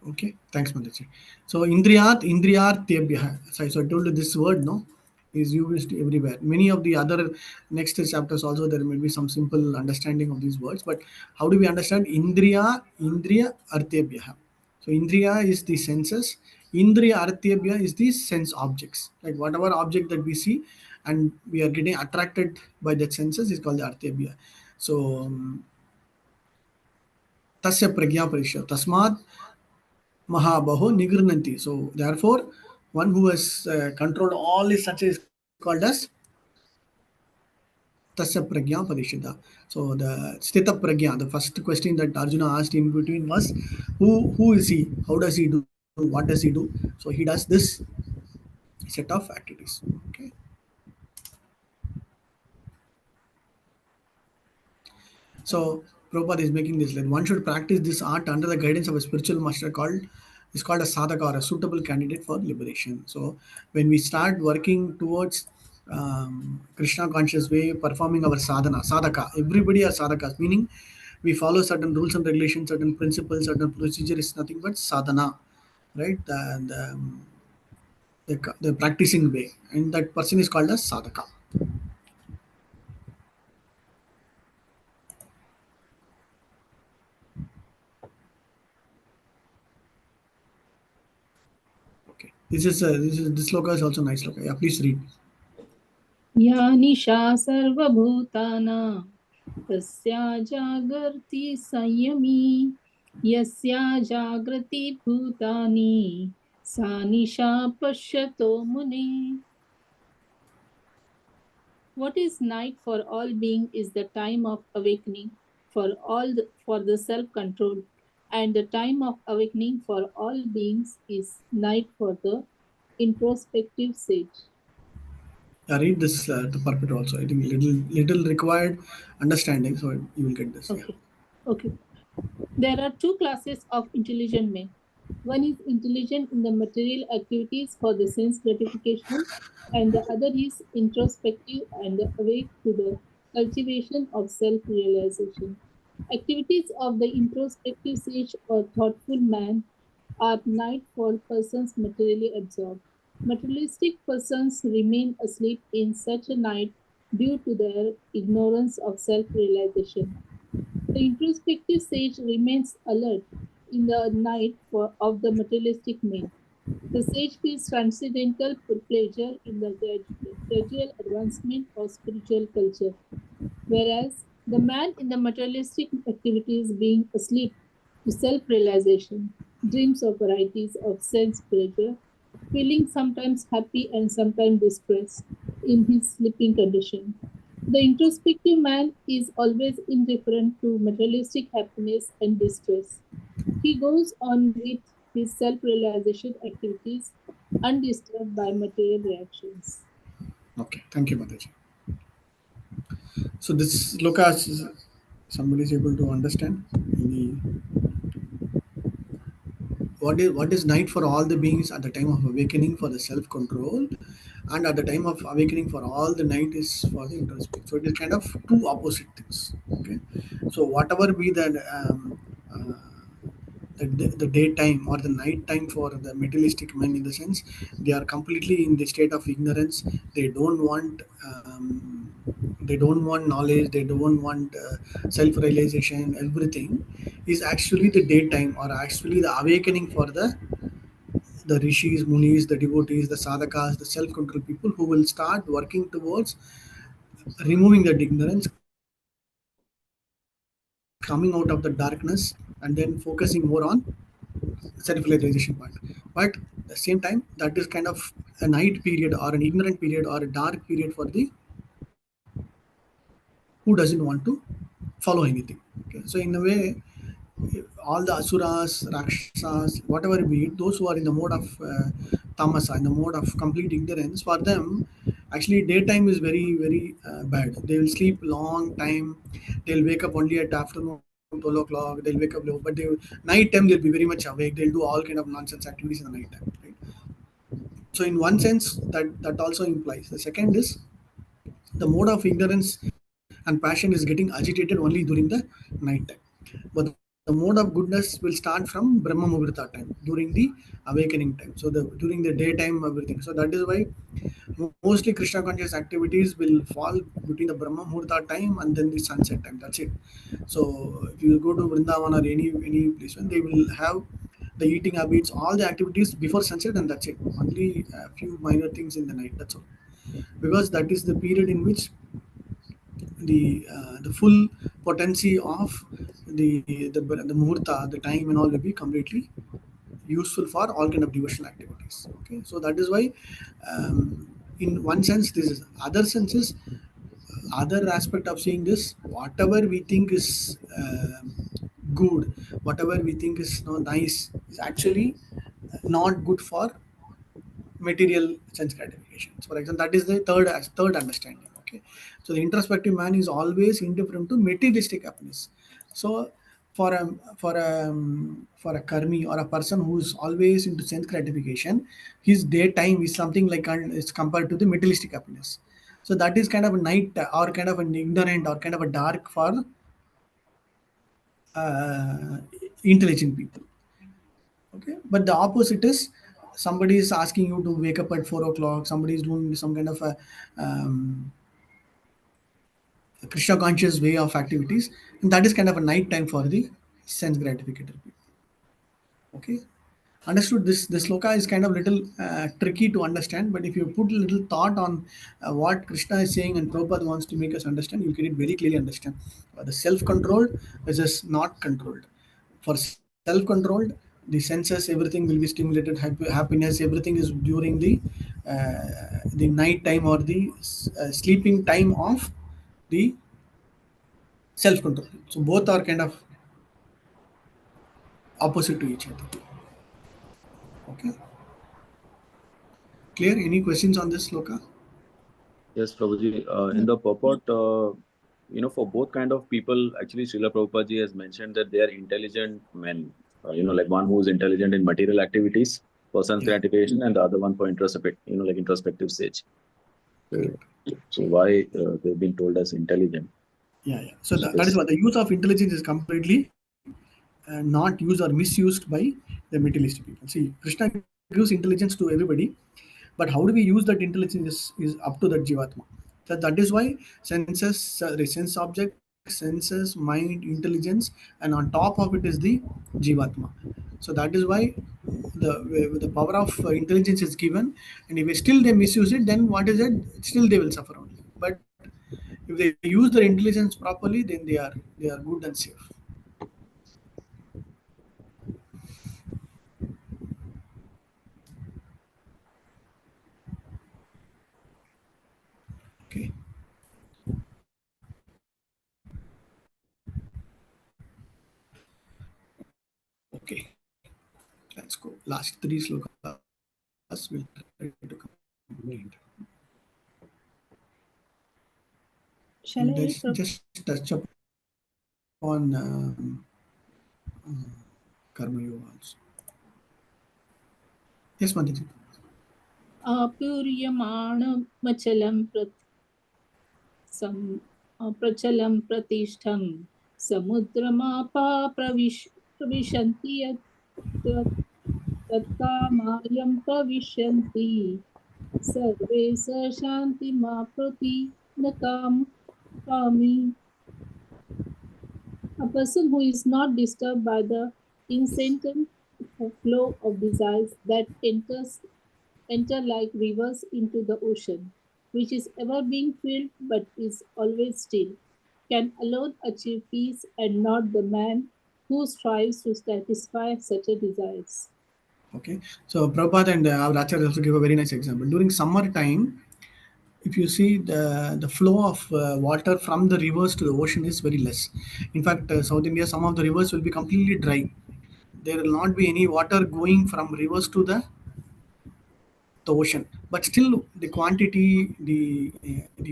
[SPEAKER 1] Okay, thanks, Mataji. So, Indriyat, Tebhyah. So I told you this word, no, is used everywhere. Many of the other next chapters also there may be some simple understanding of these words. But how do we understand Indriya, Artebhyah? So, Indriya is the senses. Indriya, Artebhyah is the sense objects. Like whatever object that we see, and we are getting attracted by that senses is called the Artebhyah. So, Tasya Pragya Parisha. Tasmad Mahabaho Nigrinanti. So therefore, one who has controlled all his senses is called as Tasya Pragya Parishita. So the Sthita Pragya, the first question that Arjuna asked in between was, who is he? How does he do? What does he do? So he does this set of activities. Okay. So Prabhupada is making this like one should practice this art under the guidance of a spiritual master called a sadhaka or a suitable candidate for liberation. So when we start working towards Krishna conscious way, performing our sadhaka, everybody are sadhakas, meaning we follow certain rules and regulations, certain principles, certain procedure is nothing but sadhana, right? The practicing way, and that person is called as sadhaka. Okay, this sloka is also nice sloka. Yeah, please read.
[SPEAKER 6] या निशा सर्वभूतानां तस्या जागर्ति संयमी यस्या जागृति भूतानि सा निशा पश्यतो मुने. What is night for all being is the time of awakening for the self-control, and the time of awakening for all beings is night for the introspective sage.
[SPEAKER 1] Yeah, read this to Purport also. I think little required understanding, so you will get this.
[SPEAKER 6] Okay. Okay. There are two classes of intelligent men. One is intelligent in the material activities for the sense gratification, and the other is introspective and awake to the cultivation of self realization. Activities of the introspective sage or thoughtful man are night for persons materially absorbed. Materialistic persons remain asleep in such a night due to their ignorance of self realization. The introspective sage remains alert in the night of the materialistic man. The sage feels transcendental pleasure in the gradual advancement of spiritual culture, whereas the man in the materialistic activities, being asleep to self realization, dreams of varieties of sense pleasure, feeling sometimes happy and sometimes distressed in his sleeping condition. The introspective man is always indifferent to materialistic happiness and distress. He goes on with his self realization activities undisturbed by material reactions.
[SPEAKER 1] Okay, thank you, Mataji. So this sloka, somebody is able to understand any what is night for all the beings at the time of awakening for the self control, and at the time of awakening for all the night is for the introspect. So it is kind of two opposite things. Okay, so whatever be the daytime or the night time for the materialistic men, in the sense they are completely in the state of ignorance. They don't want knowledge. They don't want self realization. Everything is actually the daytime, or actually the awakening for the rishis, munis, the devotees, the sadhakas, the self control people who will start working towards removing that ignorance, coming out of the darkness, and then focusing more on self-realization part. But at the same time, that is kind of a night period or an ignorant period or a dark period for the who doesn't want to follow anything. Okay, so in a way, all the asuras, rakshasas, whatever be it, those who are in the mode of tamasa, in the mode of complete ignorance, for them, actually daytime is very bad. They will sleep long time. They'll wake up only at afternoon 12 o'clock. They'll wake up low, but night time they'll be very much awake. They'll do all kind of nonsense activities in the night time. Right? So in one sense, that also implies. The second is the mode of ignorance and passion is getting agitated only during the night time. But the mode of goodness will start from Brahma Muhurta time, during the awakening time. So during the daytime, everything. So that is why mostly Krishna conscious activities will fall between the Brahma Muhurta time and then the sunset time. That's it. So if you go to Vrindavan or any place, when they will have the eating habits, all the activities before sunset, and that's it. Only a few minor things in the night. That's all. Because that is the period in which the full potency of the muhurta, the time and all will be completely useful for all kind of devotional activities. Okay, so that is why, in one sense, this is other senses. Other aspect of seeing this, whatever we think is good, whatever we think is nice, is actually not good for material sense gratifications. For example, that is the third understanding. Okay, so the introspective man is always indifferent to materialistic happiness. So for a for a karmi or a person who is always into sense gratification, his daytime is something like is compared to the materialistic happiness. So that is kind of a night or kind of an ignorant or kind of a dark for uh, intelligent people. Okay, but the opposite is somebody is asking you to wake up at 4 o'clock. Somebody is doing some kind of a Krishna conscious way of activities, and that is kind of a night time for the sense gratificator people. Okay, understood. This sloka is kind of little tricky to understand, but if you put a little thought on what Krishna is saying and Prabhupada wants to make us understand, you get it very clearly understand. The self-controlled versus not controlled. For self-controlled, the senses, everything will be stimulated. Happiness, everything is during the night time or the sleeping time of the self-control. So both are kind of opposite to each other. Okay, clear? Any questions on this sloka?
[SPEAKER 3] Yes, Prabhuji. In the purport, for both kind of people, actually, Srila Prabhupada ji has mentioned that they are intelligent men. Like one who is intelligent in material activities for sense
[SPEAKER 1] Yeah.
[SPEAKER 3] gratification, and the other one for introspective, like introspective stage.
[SPEAKER 1] Correct.
[SPEAKER 3] So why they've been told as intelligent?
[SPEAKER 1] Yeah, yeah. So
[SPEAKER 3] So
[SPEAKER 1] that is
[SPEAKER 3] this,
[SPEAKER 1] what the use of intelligence is completely not used or misused by the materialistic people. See, Krishna gives intelligence to everybody, but how do we use that intelligence is up to that jivatma. So that is why senses, the sense object, senses, mind, intelligence, and on top of it is the jivatma. So that is why the power of intelligence is given, and if still they misuse it, then what is it? Still they will suffer only. But if they use their intelligence properly, then they are good and safe. Okay. Okay. Let's go. Last three slokas will try to complete.
[SPEAKER 6] Shall I read?
[SPEAKER 1] Let's just touch upon karma yoga also. Yes, Mataji.
[SPEAKER 6] आपूर्यमाणमचलं प्रचलं प्रतिष्ठं समुद्रमापा प्रविशन्ति यत् तत्कामायं प्रविशन्ति सर्वे स शान्तिमाप्नोति न कामी. A person who is not disturbed by the incessant flow of desires that enter like rivers into the ocean, which is ever being filled but is always still, can alone achieve peace and not the man who strives to satisfy such a desires.
[SPEAKER 1] Okay. So Prabhupada and our Acharya also give a very nice example. During summer time, if you see the flow of water from the rivers to the ocean is very less. In fact, South India, some of the rivers will be completely dry. There will not be any water going from rivers to the ocean, but still the quantity, the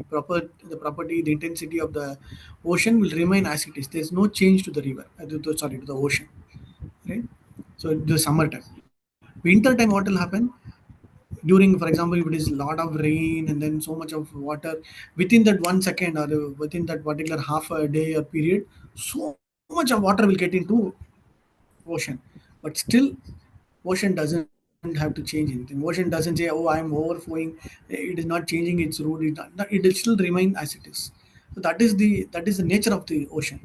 [SPEAKER 1] property, the intensity of the ocean will remain as it is. There's no change to the river, to the ocean, right? So the summertime. Winter time, what will happen? During, for example, if it is a lot of rain and then so much of water, within that 1 second or within that particular half a day or period, so much of water will get into ocean. But still, ocean doesn't have to change anything. Ocean doesn't say, oh, I'm overflowing. It is not changing its route. It will still remain as it is. So that is the nature of the ocean.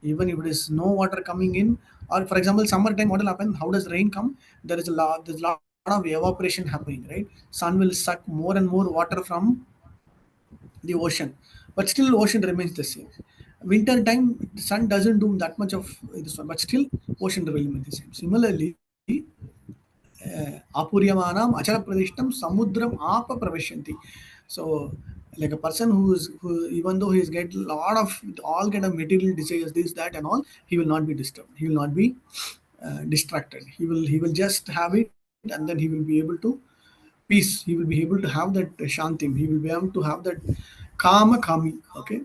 [SPEAKER 1] Even if it is no water coming in, or for example, summertime, what will happen? How does rain come? There's a lot of evaporation happening, right? Sun will suck more and more water from the ocean, but still ocean remains the same. Winter time, the sun doesn't do that much of this one, but still ocean will remain the same. Similarly, apuryamanam achara pradishtam samudram apa pravishyanti. So like a person who even though he's get a lot of all kind of material desires, this, that, and all, he will not be disturbed. He will not be distracted. He will just have it, and then he will be able to peace. He will be able to have that shantim. He will be able to have that kama kami. Okay.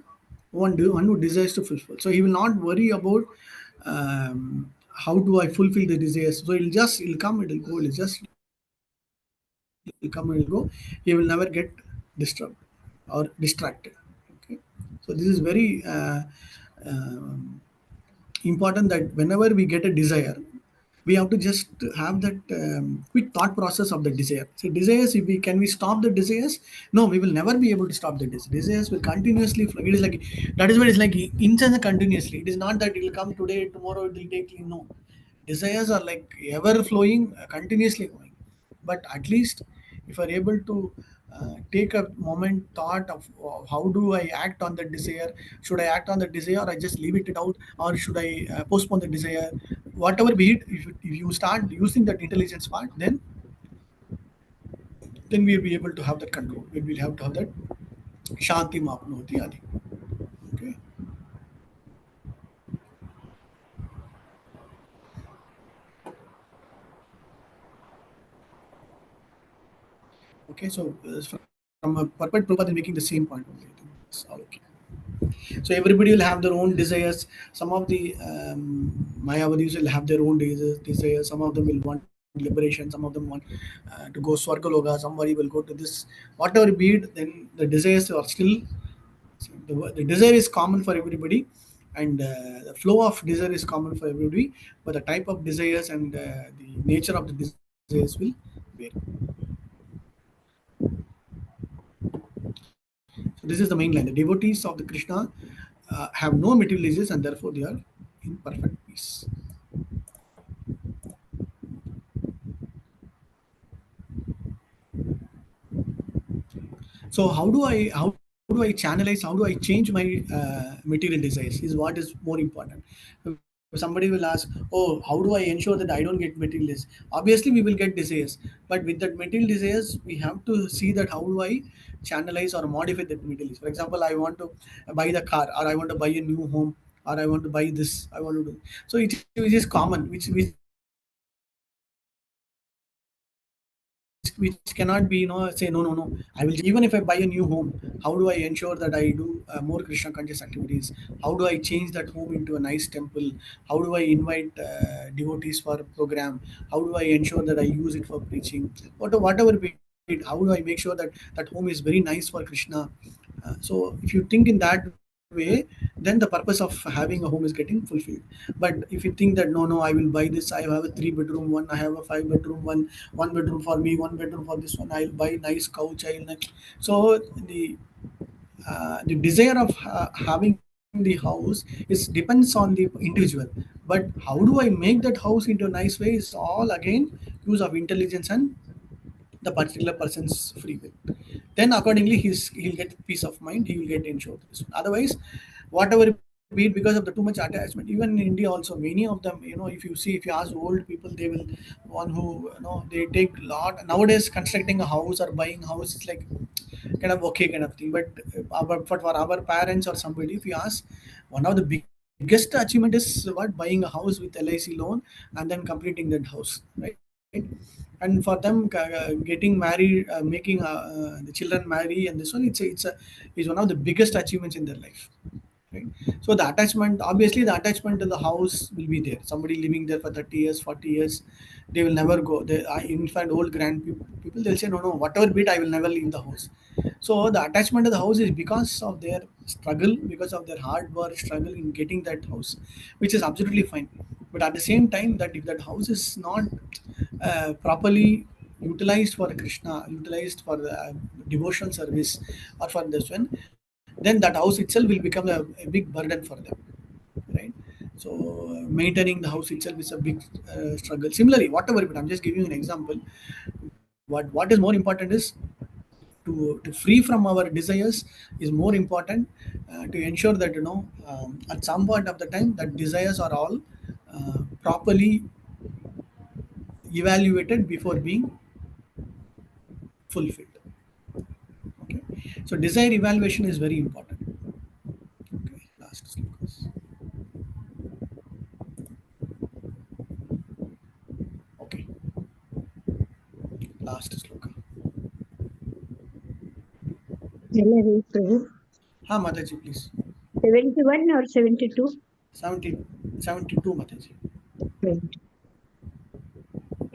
[SPEAKER 1] one who desires to fulfill. So he will not worry about how do I fulfill the desires. So it'll come, it'll go, it'll come, it'll go. He will never get disturbed or distracted. Okay, so this is very important, that whenever we get a desire, we have to just have that quick thought process of the desire. So desires, if we can we stop the desires? No, we will never be able to stop the desires. Desires will continuously flow. It is like, that is what it's like, instant continuously. It is not that it will come today, tomorrow it will take. No, desires are like ever flowing, continuously going. But at least if you are able to take a moment thought of how do I act on that desire, should I act on the desire or I just leave it out, or should I postpone the desire, whatever be it, if you start using that intelligence part, then we'll be able to have that control. We will have to have that shanti mapnoti adi. Okay. Okay, so from a perfect Prabhupada making the same point only. It's all okay. So everybody will have their own desires. Some of the Mayavadis will have their own desires. Some of them will want liberation. Some of them want to go Swargaloka. Somebody will go to this. Whatever be it, then the desires are still, the desire is common for everybody, and the flow of desire is common for everybody, but the type of desires and the nature of the desires will vary. So this is the main line. The devotees of the Krishna have no material desires, and therefore they are in perfect peace. So how do I channelize? How do I change my material desires? Is what is more important. Somebody will ask, oh, how do I ensure that I don't get material desires? Obviously, we will get desires, but with that material desires, we have to see that how do I channelize or modify that material desires. For example, I want to buy the car, or I want to buy a new home, or I want to buy this. I want to do. So which is common, which cannot be, say no, I will, even if I buy a new home, how do I ensure that I do more Krishna conscious activities? How do I change that home into a nice temple? How do I invite devotees for a program? How do I ensure that I use it for preaching? Whatever be it, how do I make sure that that home is very nice for Krishna? So if you think in that way, then the purpose of having a home is getting fulfilled. But if you think that no, I will buy this, I have a 3 bedroom one, I have a 5 bedroom one bedroom for me, 1 bedroom for this one, I'll buy nice couch, so the desire of having the house is depends on the individual. But how do I make that house into a nice way is all again use of intelligence and the particular person's free will. Then accordingly he'll get peace of mind, he will get ensured this. Otherwise, whatever be it, because of the too much attachment, even in India also, many of them, if you see, if you ask old people, they will, one who, they take lot nowadays. Constructing a house or buying a house is like kind of okay kind of thing. But for our parents or somebody, if you ask, one of the biggest achievement is what, buying a house with LIC loan and then completing that house, right? And for them getting married, making the children marry, and this one, is one of the biggest achievements in their life, right? So the attachment, obviously the attachment to the house will be there. Somebody living there for 30 years, 40 years, they will never go. In fact, old people, they'll say, no, whatever bit, I will never leave the house. So the attachment to the house is because of their struggle, because of their hard work, struggle in getting that house, which is absolutely fine. But at the same time, that if that house is not properly utilized for Krishna, utilized for devotional service or for this one, then that house itself will become a big burden for them, right? So maintaining the house itself is a big struggle. Similarly, whatever, but I'm just giving you an example. What is more important is to free from our desires is more important, to ensure that at some point of the time that desires are all properly evaluated before being fulfilled. Okay, so desire evaluation is very important. Okay, last slokas. Okay, last sloka.
[SPEAKER 9] Hello, Prabhu.
[SPEAKER 1] Ha, Mataji, please.
[SPEAKER 9] 71 or 72?
[SPEAKER 1] 72 Mataji.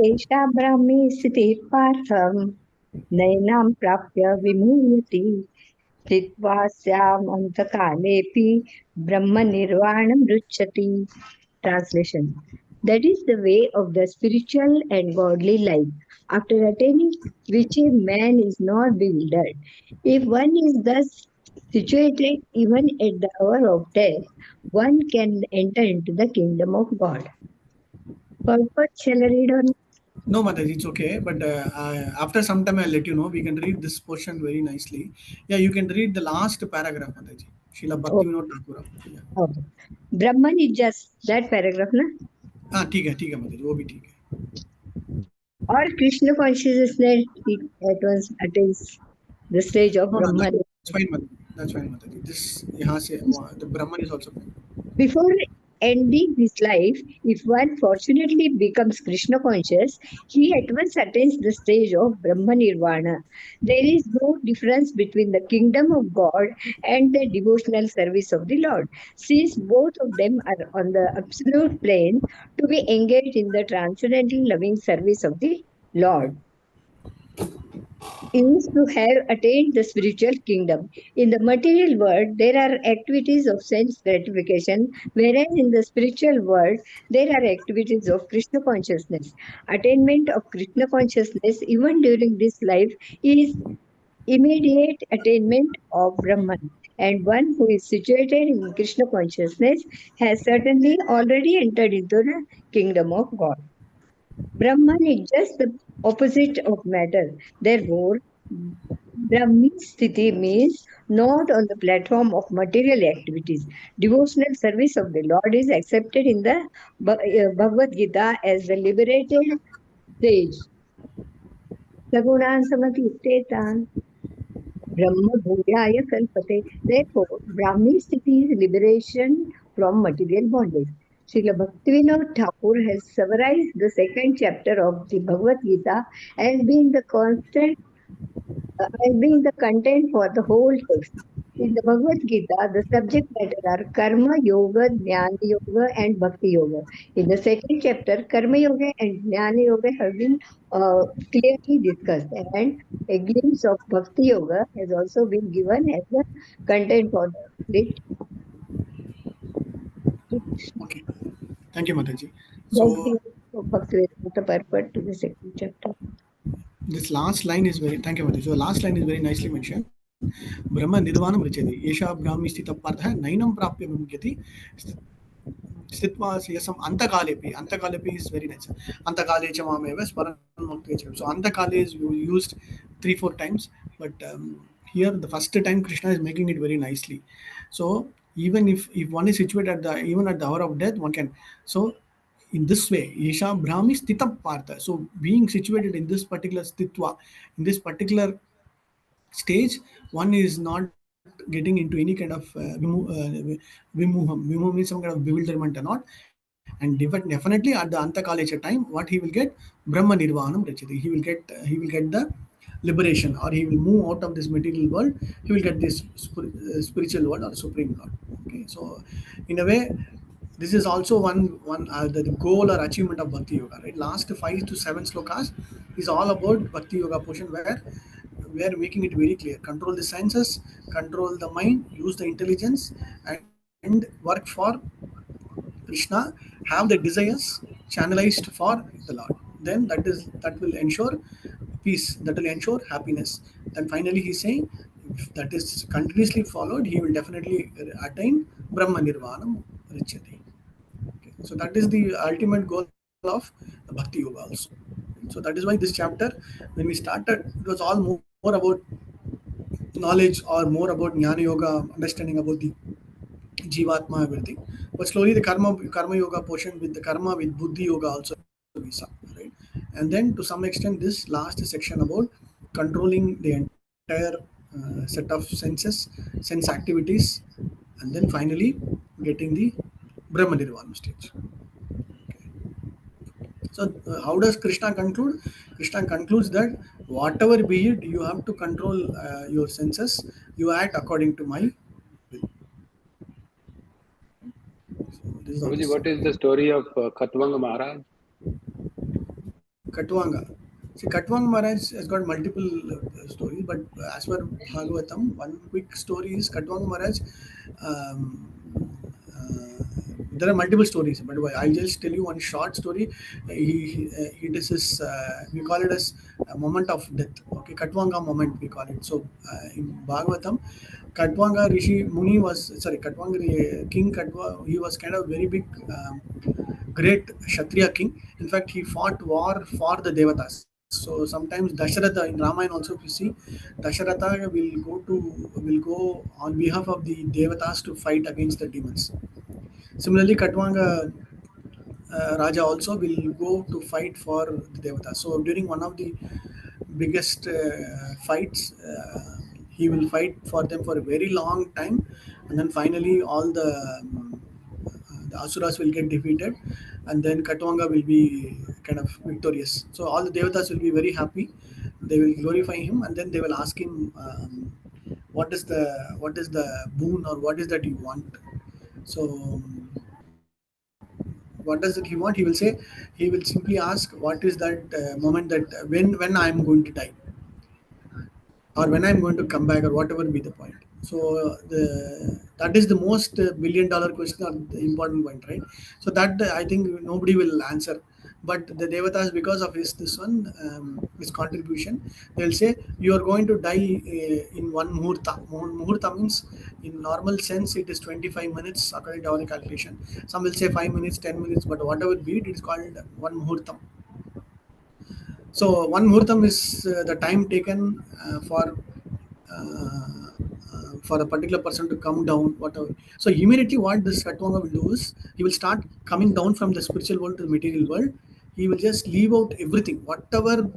[SPEAKER 9] एषा ब्राह्मी स्थितिः पार्थं नयनां प्राप्य विमुह्यति स्थित्वा स्यामन्तकालेऽपि ब्रह्मनिर्वाणमृच्छति. Translation. That is the way of the spiritual and godly life, after attaining which a man is not bewildered. If one is thus situated even at the hour of death, one can enter into the kingdom of God. Purport shall I read on?
[SPEAKER 1] No, Mataji, it's okay. But after some time, I'll let you know. We can read this portion very nicely. Yeah, you can read the last paragraph, Mataji. Srila Bhakti Vinod Thakur. Yeah.
[SPEAKER 9] Okay. Brahman is just that paragraph, na?
[SPEAKER 1] हाँ ठीक है Mataji, वो भी ठीक है.
[SPEAKER 9] Or Krishna consciousness, it at once attains the stage of
[SPEAKER 1] No,
[SPEAKER 9] Brahman.
[SPEAKER 1] that's fine, Mataji. That's fine, Mataji. This यहाँ से the Brahman is also fine.
[SPEAKER 9] Before ending his life, if one fortunately becomes Krishna conscious, he at once attains the stage of Brahma Nirvana. There is no difference between the kingdom of God and the devotional service of the Lord, since both of them are on the absolute plane to be engaged in the transcendental loving service of the Lord. Is to have attained the spiritual kingdom. In the material world, there are activities of sense gratification, whereas in the spiritual world, there are activities of Krishna consciousness. Attainment of Krishna consciousness, even during this life, is immediate attainment of Brahman. And one who is situated in Krishna consciousness has certainly already entered into the kingdom of God. Brahman is just the opposite of matter. Therefore, Brahmi Sthiti means not on the platform of material activities. Devotional service of the Lord is accepted in the Bhagavad Gita as the liberated stage. Sagunan samati tetan Brahma bhuyaya kalpate. Therefore, Brahmi Sthiti is liberation from material bondage. Srila Bhaktivinoda Thakur has summarized the second chapter of the Bhagavad Gita as being the constant as being the content for the whole text. In the Bhagavad Gita, the subject matter are Karma Yoga, Jnana Yoga, and Bhakti Yoga. In the second chapter, Karma Yoga and Jnana Yoga have been clearly discussed, and a glimpse of Bhakti Yoga has also been given as the content for the
[SPEAKER 1] Okay. Thank you, Mataji.
[SPEAKER 9] that's
[SPEAKER 1] So
[SPEAKER 9] the Bhakti Vedanta purport to the second chapter.
[SPEAKER 1] this last line is very, thank you Mataji. So the last line is very nicely mentioned. Brahma Nirvanam Richati. Yesha Brahmi Sthita Partha Nainam Prapya Vimukhyati. Stitva Yasam Antakalepi. Antakalepi is very nice. Antakale Chamameva Sparan Mukti. So Antakale is used 3-4 times, but here the first time Krishna is making it very nicely. So even if one is situated at the even at the hour of death, one can. So in this way, Yesha Brahmi Stita Partha. So being situated in this particular stitva, in this particular stage, one is not getting into any kind of vimuham. Vimuham means some kind of bewilderment or not. And definitely at the Antakalecha time, what he will get? Brahma Nirvanam Rachati. He will get the liberation, or he will move out of this material world. He will get this spiritual world or supreme Lord. Okay, so in a way, this is also one the goal or achievement of Bhakti Yoga. Right, last 5 to 7 slokas is all about Bhakti Yoga portion, where we are making it very clear: control the senses, control the mind, use the intelligence, and work for Krishna, have the desires channelized for the Lord. Then that will ensure peace, that will ensure happiness. Then finally he's saying, if that is continuously followed, he will definitely attain Brahma Nirvanam Richati. Okay. So that is the ultimate goal of the Bhakti Yoga also. So that is why this chapter, when we started, it was all more about knowledge, or more about Jnana Yoga, understanding about the Jivatma, everything. But slowly the karma yoga portion with the karma with buddhi yoga also we saw, right? And then to some extent this last section about controlling the entire set of senses, sense activities, and then finally getting the Brahma Nirvana stage. Okay. So how does Krishna conclude? Krishna concludes that whatever be it, you have to control your senses. You act according to my will. this is on
[SPEAKER 2] Prabhuji, what is the story of Khatwang Maharaj?
[SPEAKER 1] Katwanga. See, Katwang Maharaj has got multiple stories, but as per Bhagavatam, one quick story is Katwang Maharaj. Um, there are multiple stories, but I'll just tell you one short story. It is his, we call it as a moment of death. Okay, Katwanga moment we call it. So in Bhagavatam, Katwanga Rishi Muni was sorry, Katwanga King Katwa. He was kind of very big. Great Kshatriya king. In fact, he fought war for the Devatas. So sometimes Dasharatha in Ramayana also, if you see, Dasharatha will go on behalf of the Devatas to fight against the demons. Similarly, Katwanga Raja also will go to fight for the Devatas. So during one of the biggest fights, he will fight for them for a very long time, and then finally all the Asuras will get defeated, and then Katwanga will be kind of victorious. So all the Devatas will be very happy. They will glorify him, and then they will ask him, what is the boon or what is that you want? So what does it he want? He will simply ask, what is that moment that when I am going to die, or when I'm going to come back, or whatever be the point. So that is the most billion-dollar question or the important point, right? So that I think nobody will answer. But the Devatas, because of his contribution, they'll say you are going to die in one muhurta. Muhurta means in normal sense it is 25 minutes according to our calculation. Some will say 5 minutes, 10 minutes, but whatever be it, it is called one muhurtam. So one muhurtam is the time taken for a particular person to come down, whatever. So immediately, what this Katvanga will do is he will start coming down from the spiritual world to the material world. He will just leave out everything, whatever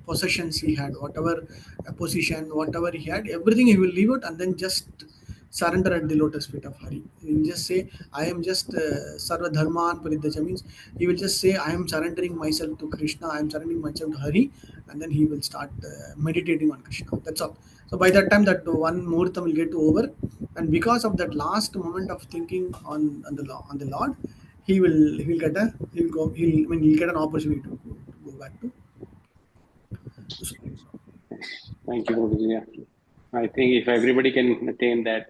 [SPEAKER 1] possessions he had, whatever position, whatever he had, everything he will leave out and then just surrender at the lotus feet of Hari. He will just say, I am just Sarva Dharman Paridhaja, means he will just say, I am surrendering myself to Krishna, I am surrendering myself to Hari, and then he will start meditating on Krishna. That's all. So by that time, that one Muhurtam will get over, and because of that last moment of thinking on the Lord, he'll get an opportunity to go back to.
[SPEAKER 2] Thank you, Prabhuji. Yeah. I think if everybody can attain that,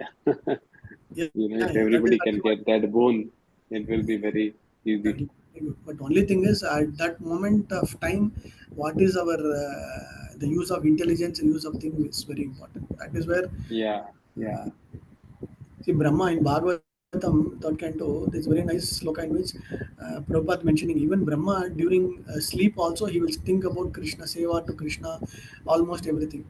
[SPEAKER 1] Yeah,
[SPEAKER 2] if
[SPEAKER 1] that is
[SPEAKER 2] everybody
[SPEAKER 1] what.
[SPEAKER 2] can get that boon, it will be very
[SPEAKER 1] That
[SPEAKER 2] easy.
[SPEAKER 1] is very good. But only thing is, at that moment of time, what is our the use of intelligence and use of things is very important. That is where
[SPEAKER 2] Yeah, yeah.
[SPEAKER 1] see Brahma in Bhagavatam, third canto, there's very nice sloka in which Prabhupada mentioning even Brahma during sleep also he will think about Krishna, seva to Krishna, almost everything.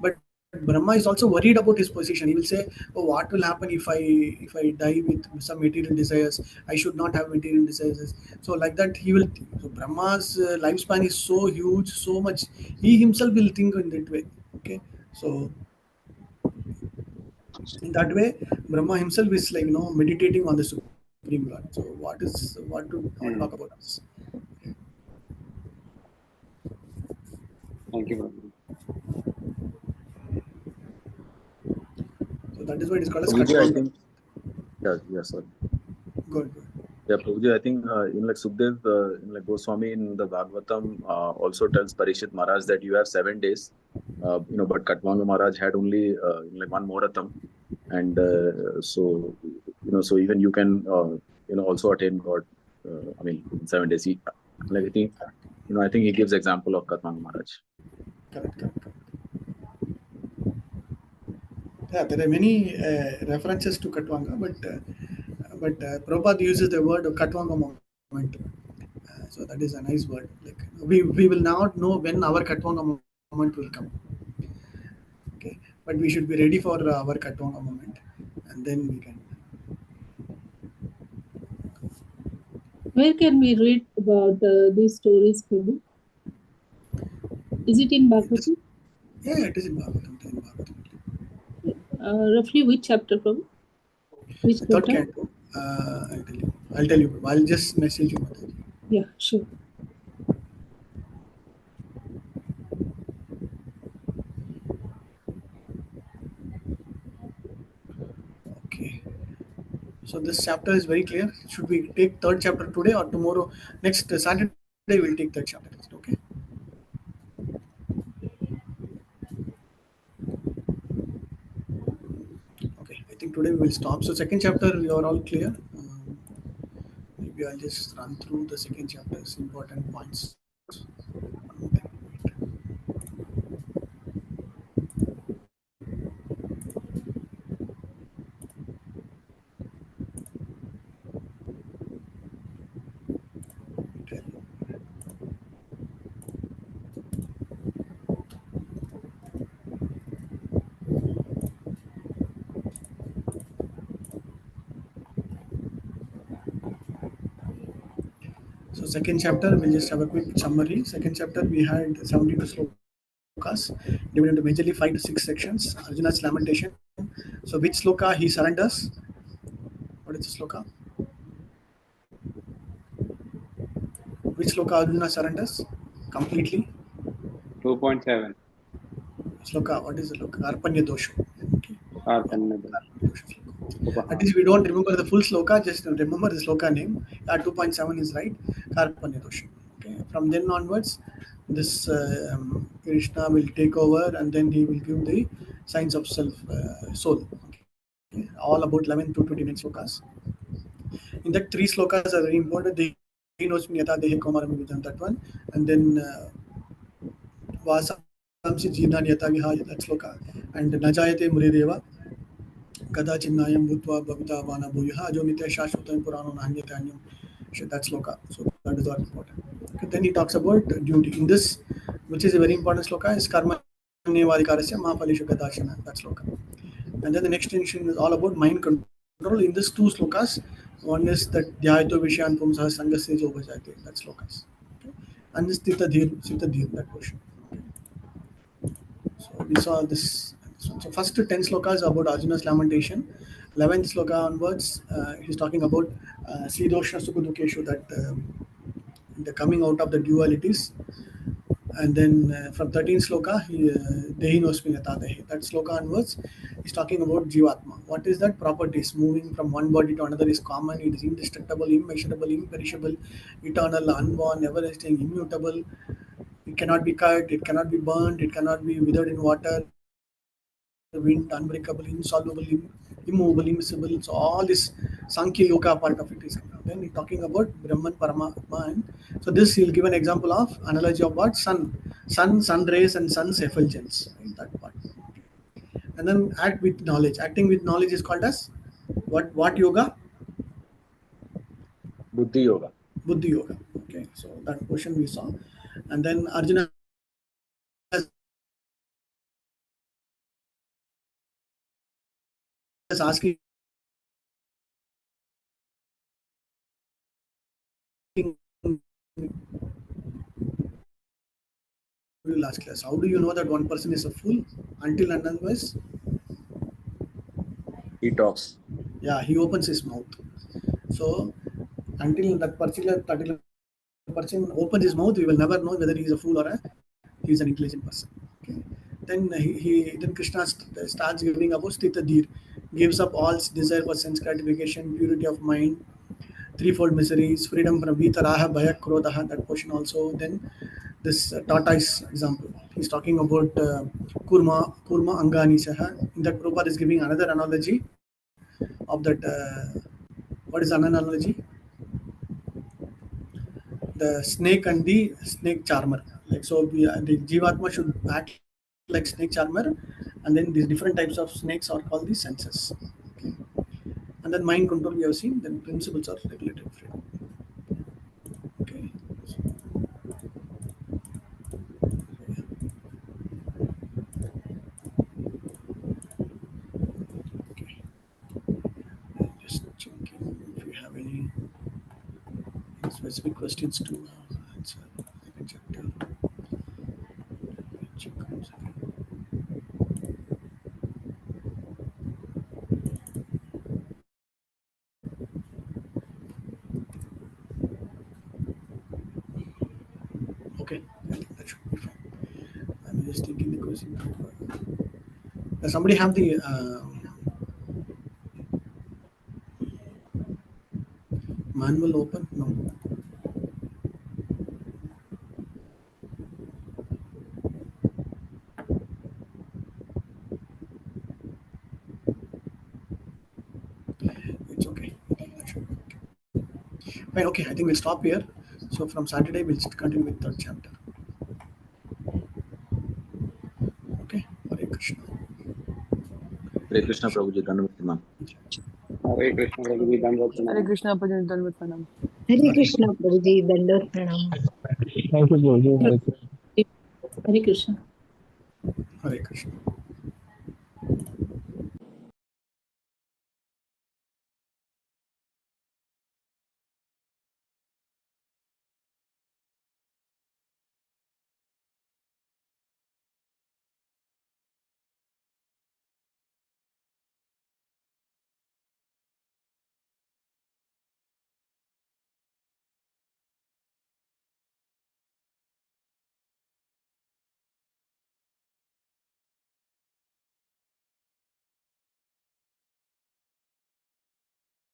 [SPEAKER 1] But Brahma is also worried about his position. He will say, "Oh, what will happen if I die with some material desires? I should not have material desires." So like that he will. So Brahma's lifespan is so huge, so much. He himself will think in that way. Okay, so in that way Brahma himself is like meditating on the supreme Lord. So what to talk
[SPEAKER 2] Hmm.
[SPEAKER 1] about this?
[SPEAKER 2] Thank you, Prabhuji.
[SPEAKER 1] So that is why it is called as
[SPEAKER 3] Prabhuji, I
[SPEAKER 1] Katvanga.
[SPEAKER 3] think, yeah, sorry.
[SPEAKER 1] Good.
[SPEAKER 3] Yeah, Prabhuji, I think in like Sukdev, in like Goswami in the Bhagavatam also tells Parishit Maharaj that you have 7 days, but Katvanga Maharaj had only like one Muhuratam, and so even you can also attain God. I mean, in 7 days. Like I think he gives example of Katvanga Maharaj.
[SPEAKER 1] Correct. Yeah, there are many references to Katvanga, but Prabhupada uses the word of Katvanga moment. So that is a nice word. Like we will not know when our Katvanga moment will come. Okay, but we should be ready for our Katvanga moment, and then we can.
[SPEAKER 6] Where can we read about these stories, Prabhu? Is it in
[SPEAKER 1] It is,
[SPEAKER 6] Bhagavatam?
[SPEAKER 1] yeah, it is in Bhagavatam. It is in Bhagavatam.
[SPEAKER 6] Roughly which chapter, Prabhu? Which
[SPEAKER 1] Third
[SPEAKER 6] canto?
[SPEAKER 1] canto. I'll tell you. I'll tell you. I'll just message you. Mataji.
[SPEAKER 6] Yeah, sure.
[SPEAKER 1] Okay. So this chapter is very clear. Should we take third chapter today or tomorrow? Next Saturday we'll take third chapter. Okay. Okay. I think today we will stop. So second chapter you are all clear. Maybe I'll just run through the second chapter's important points. So second chapter, we'll just have a quick summary. Second chapter, we had 72 slokas divided into majorly 5 to 6 sections. Arjuna's lamentation. So which sloka he surrenders? What is the sloka? Which sloka Arjuna surrenders completely?
[SPEAKER 2] 2.7.
[SPEAKER 1] Sloka, what is the sloka? Arpanya dosha. Okay. At least we don't remember the full sloka, just remember the sloka name. 2.7 is right. Karpanya dosha. Okay. From then onwards, this Krishna will take over and then he will give the signs of self, soul. Okay. All about 11 to 29 slokas. In that, 3 slokas are very important. Dehi knows Nyata Dehi Komarami Vidhan, that one. And then Vasamsi Jina Nyata Viha, that sloka. And Najayate Murideva. Kada Chinnayam Bhutva Bhavita Vana Bhuyaha Jo Nitya Shashvatam Purano Nanyatanyam. That's sloka. So that is all important. Okay, then he talks about duty. In this, which is a very important sloka, is Karma Nevadikarasya Mahapalisha Gadashana. That sloka. And then the next section is all about mind control. In these 2 slokas, one is that Dhyayato Vishayan Pumsaha Sangasya Jobhajate. That slokas. Okay. And this Sita Dhir, that portion. Okay. So we saw this. So first 10 slokas about Arjuna's lamentation. 11th sloka onwards, he's talking about Sridosha Sukudukeshu, that the coming out of the dualities. And then from 13th sloka, Dehi Nosmi Yata Dehi. That sloka onwards, he's talking about Jivatma. What is that? Properties. Moving from one body to another is common. It is indestructible, immeasurable, imperishable, eternal, unborn, everlasting, immutable. It cannot be cut, it cannot be burned, it cannot be withered in water, wind, unbreakable, insoluble, immovable, immiscible. So all this Sankhya Yoga part of it is. Then he's talking about Brahman, Paramatma. And so this he'll give an example of analogy of what? Sun rays and sun's effulgence. Right? That part. And then act with knowledge. Acting with knowledge is called as what yoga?
[SPEAKER 3] Buddhi Yoga.
[SPEAKER 1] Buddhi Yoga. Okay, so that portion we saw. And then Arjuna is asking last class, how do you know that one person is a fool? Until and unless
[SPEAKER 3] He talks.
[SPEAKER 1] yeah, he opens his mouth. So until that particular person opens his mouth, we will never know whether he is a fool or he is an intelligent person. Okay. Then then Krishna starts giving about Sthita Dhir, gives up all desire for sense gratification, purity of mind, threefold miseries, freedom from Vitaraha, Bhaya, Krodha, that portion also. Then this tortoise example, he's talking about Kurma Angani Saha. In that, Prabhupada is giving another analogy of that. What is another analogy? The snake and the snake charmer. Like so, the Jivatma should act like snake charmer, and then these different types of snakes are called the senses. Okay. And then mind control we have seen. Then principles of regulative freedom. Okay. Okay. Just checking if you have any specific questions to answer. Second chapter. Check one second. Okay, I think that should be fine. I'm just thinking the question. Does somebody have the Manual open? No. It's okay. Fine, okay, I think we'll stop here. So from Saturday, we'll continue with third chapter. Okay, Hare Krishna.
[SPEAKER 3] Hare Krishna Prabhuji, Dhanavad Pranam.
[SPEAKER 2] Hare Krishna Prabhuji, Dhanavad
[SPEAKER 10] Hare
[SPEAKER 2] Pranam.
[SPEAKER 10] Krishna, Prabhuji, Dhanavad Pranam.
[SPEAKER 9] Hare Krishna, Prabhuji, Dandot Pranam.
[SPEAKER 4] Thank you, Prabhuji.
[SPEAKER 6] Hare Krishna.
[SPEAKER 1] Hare Krishna.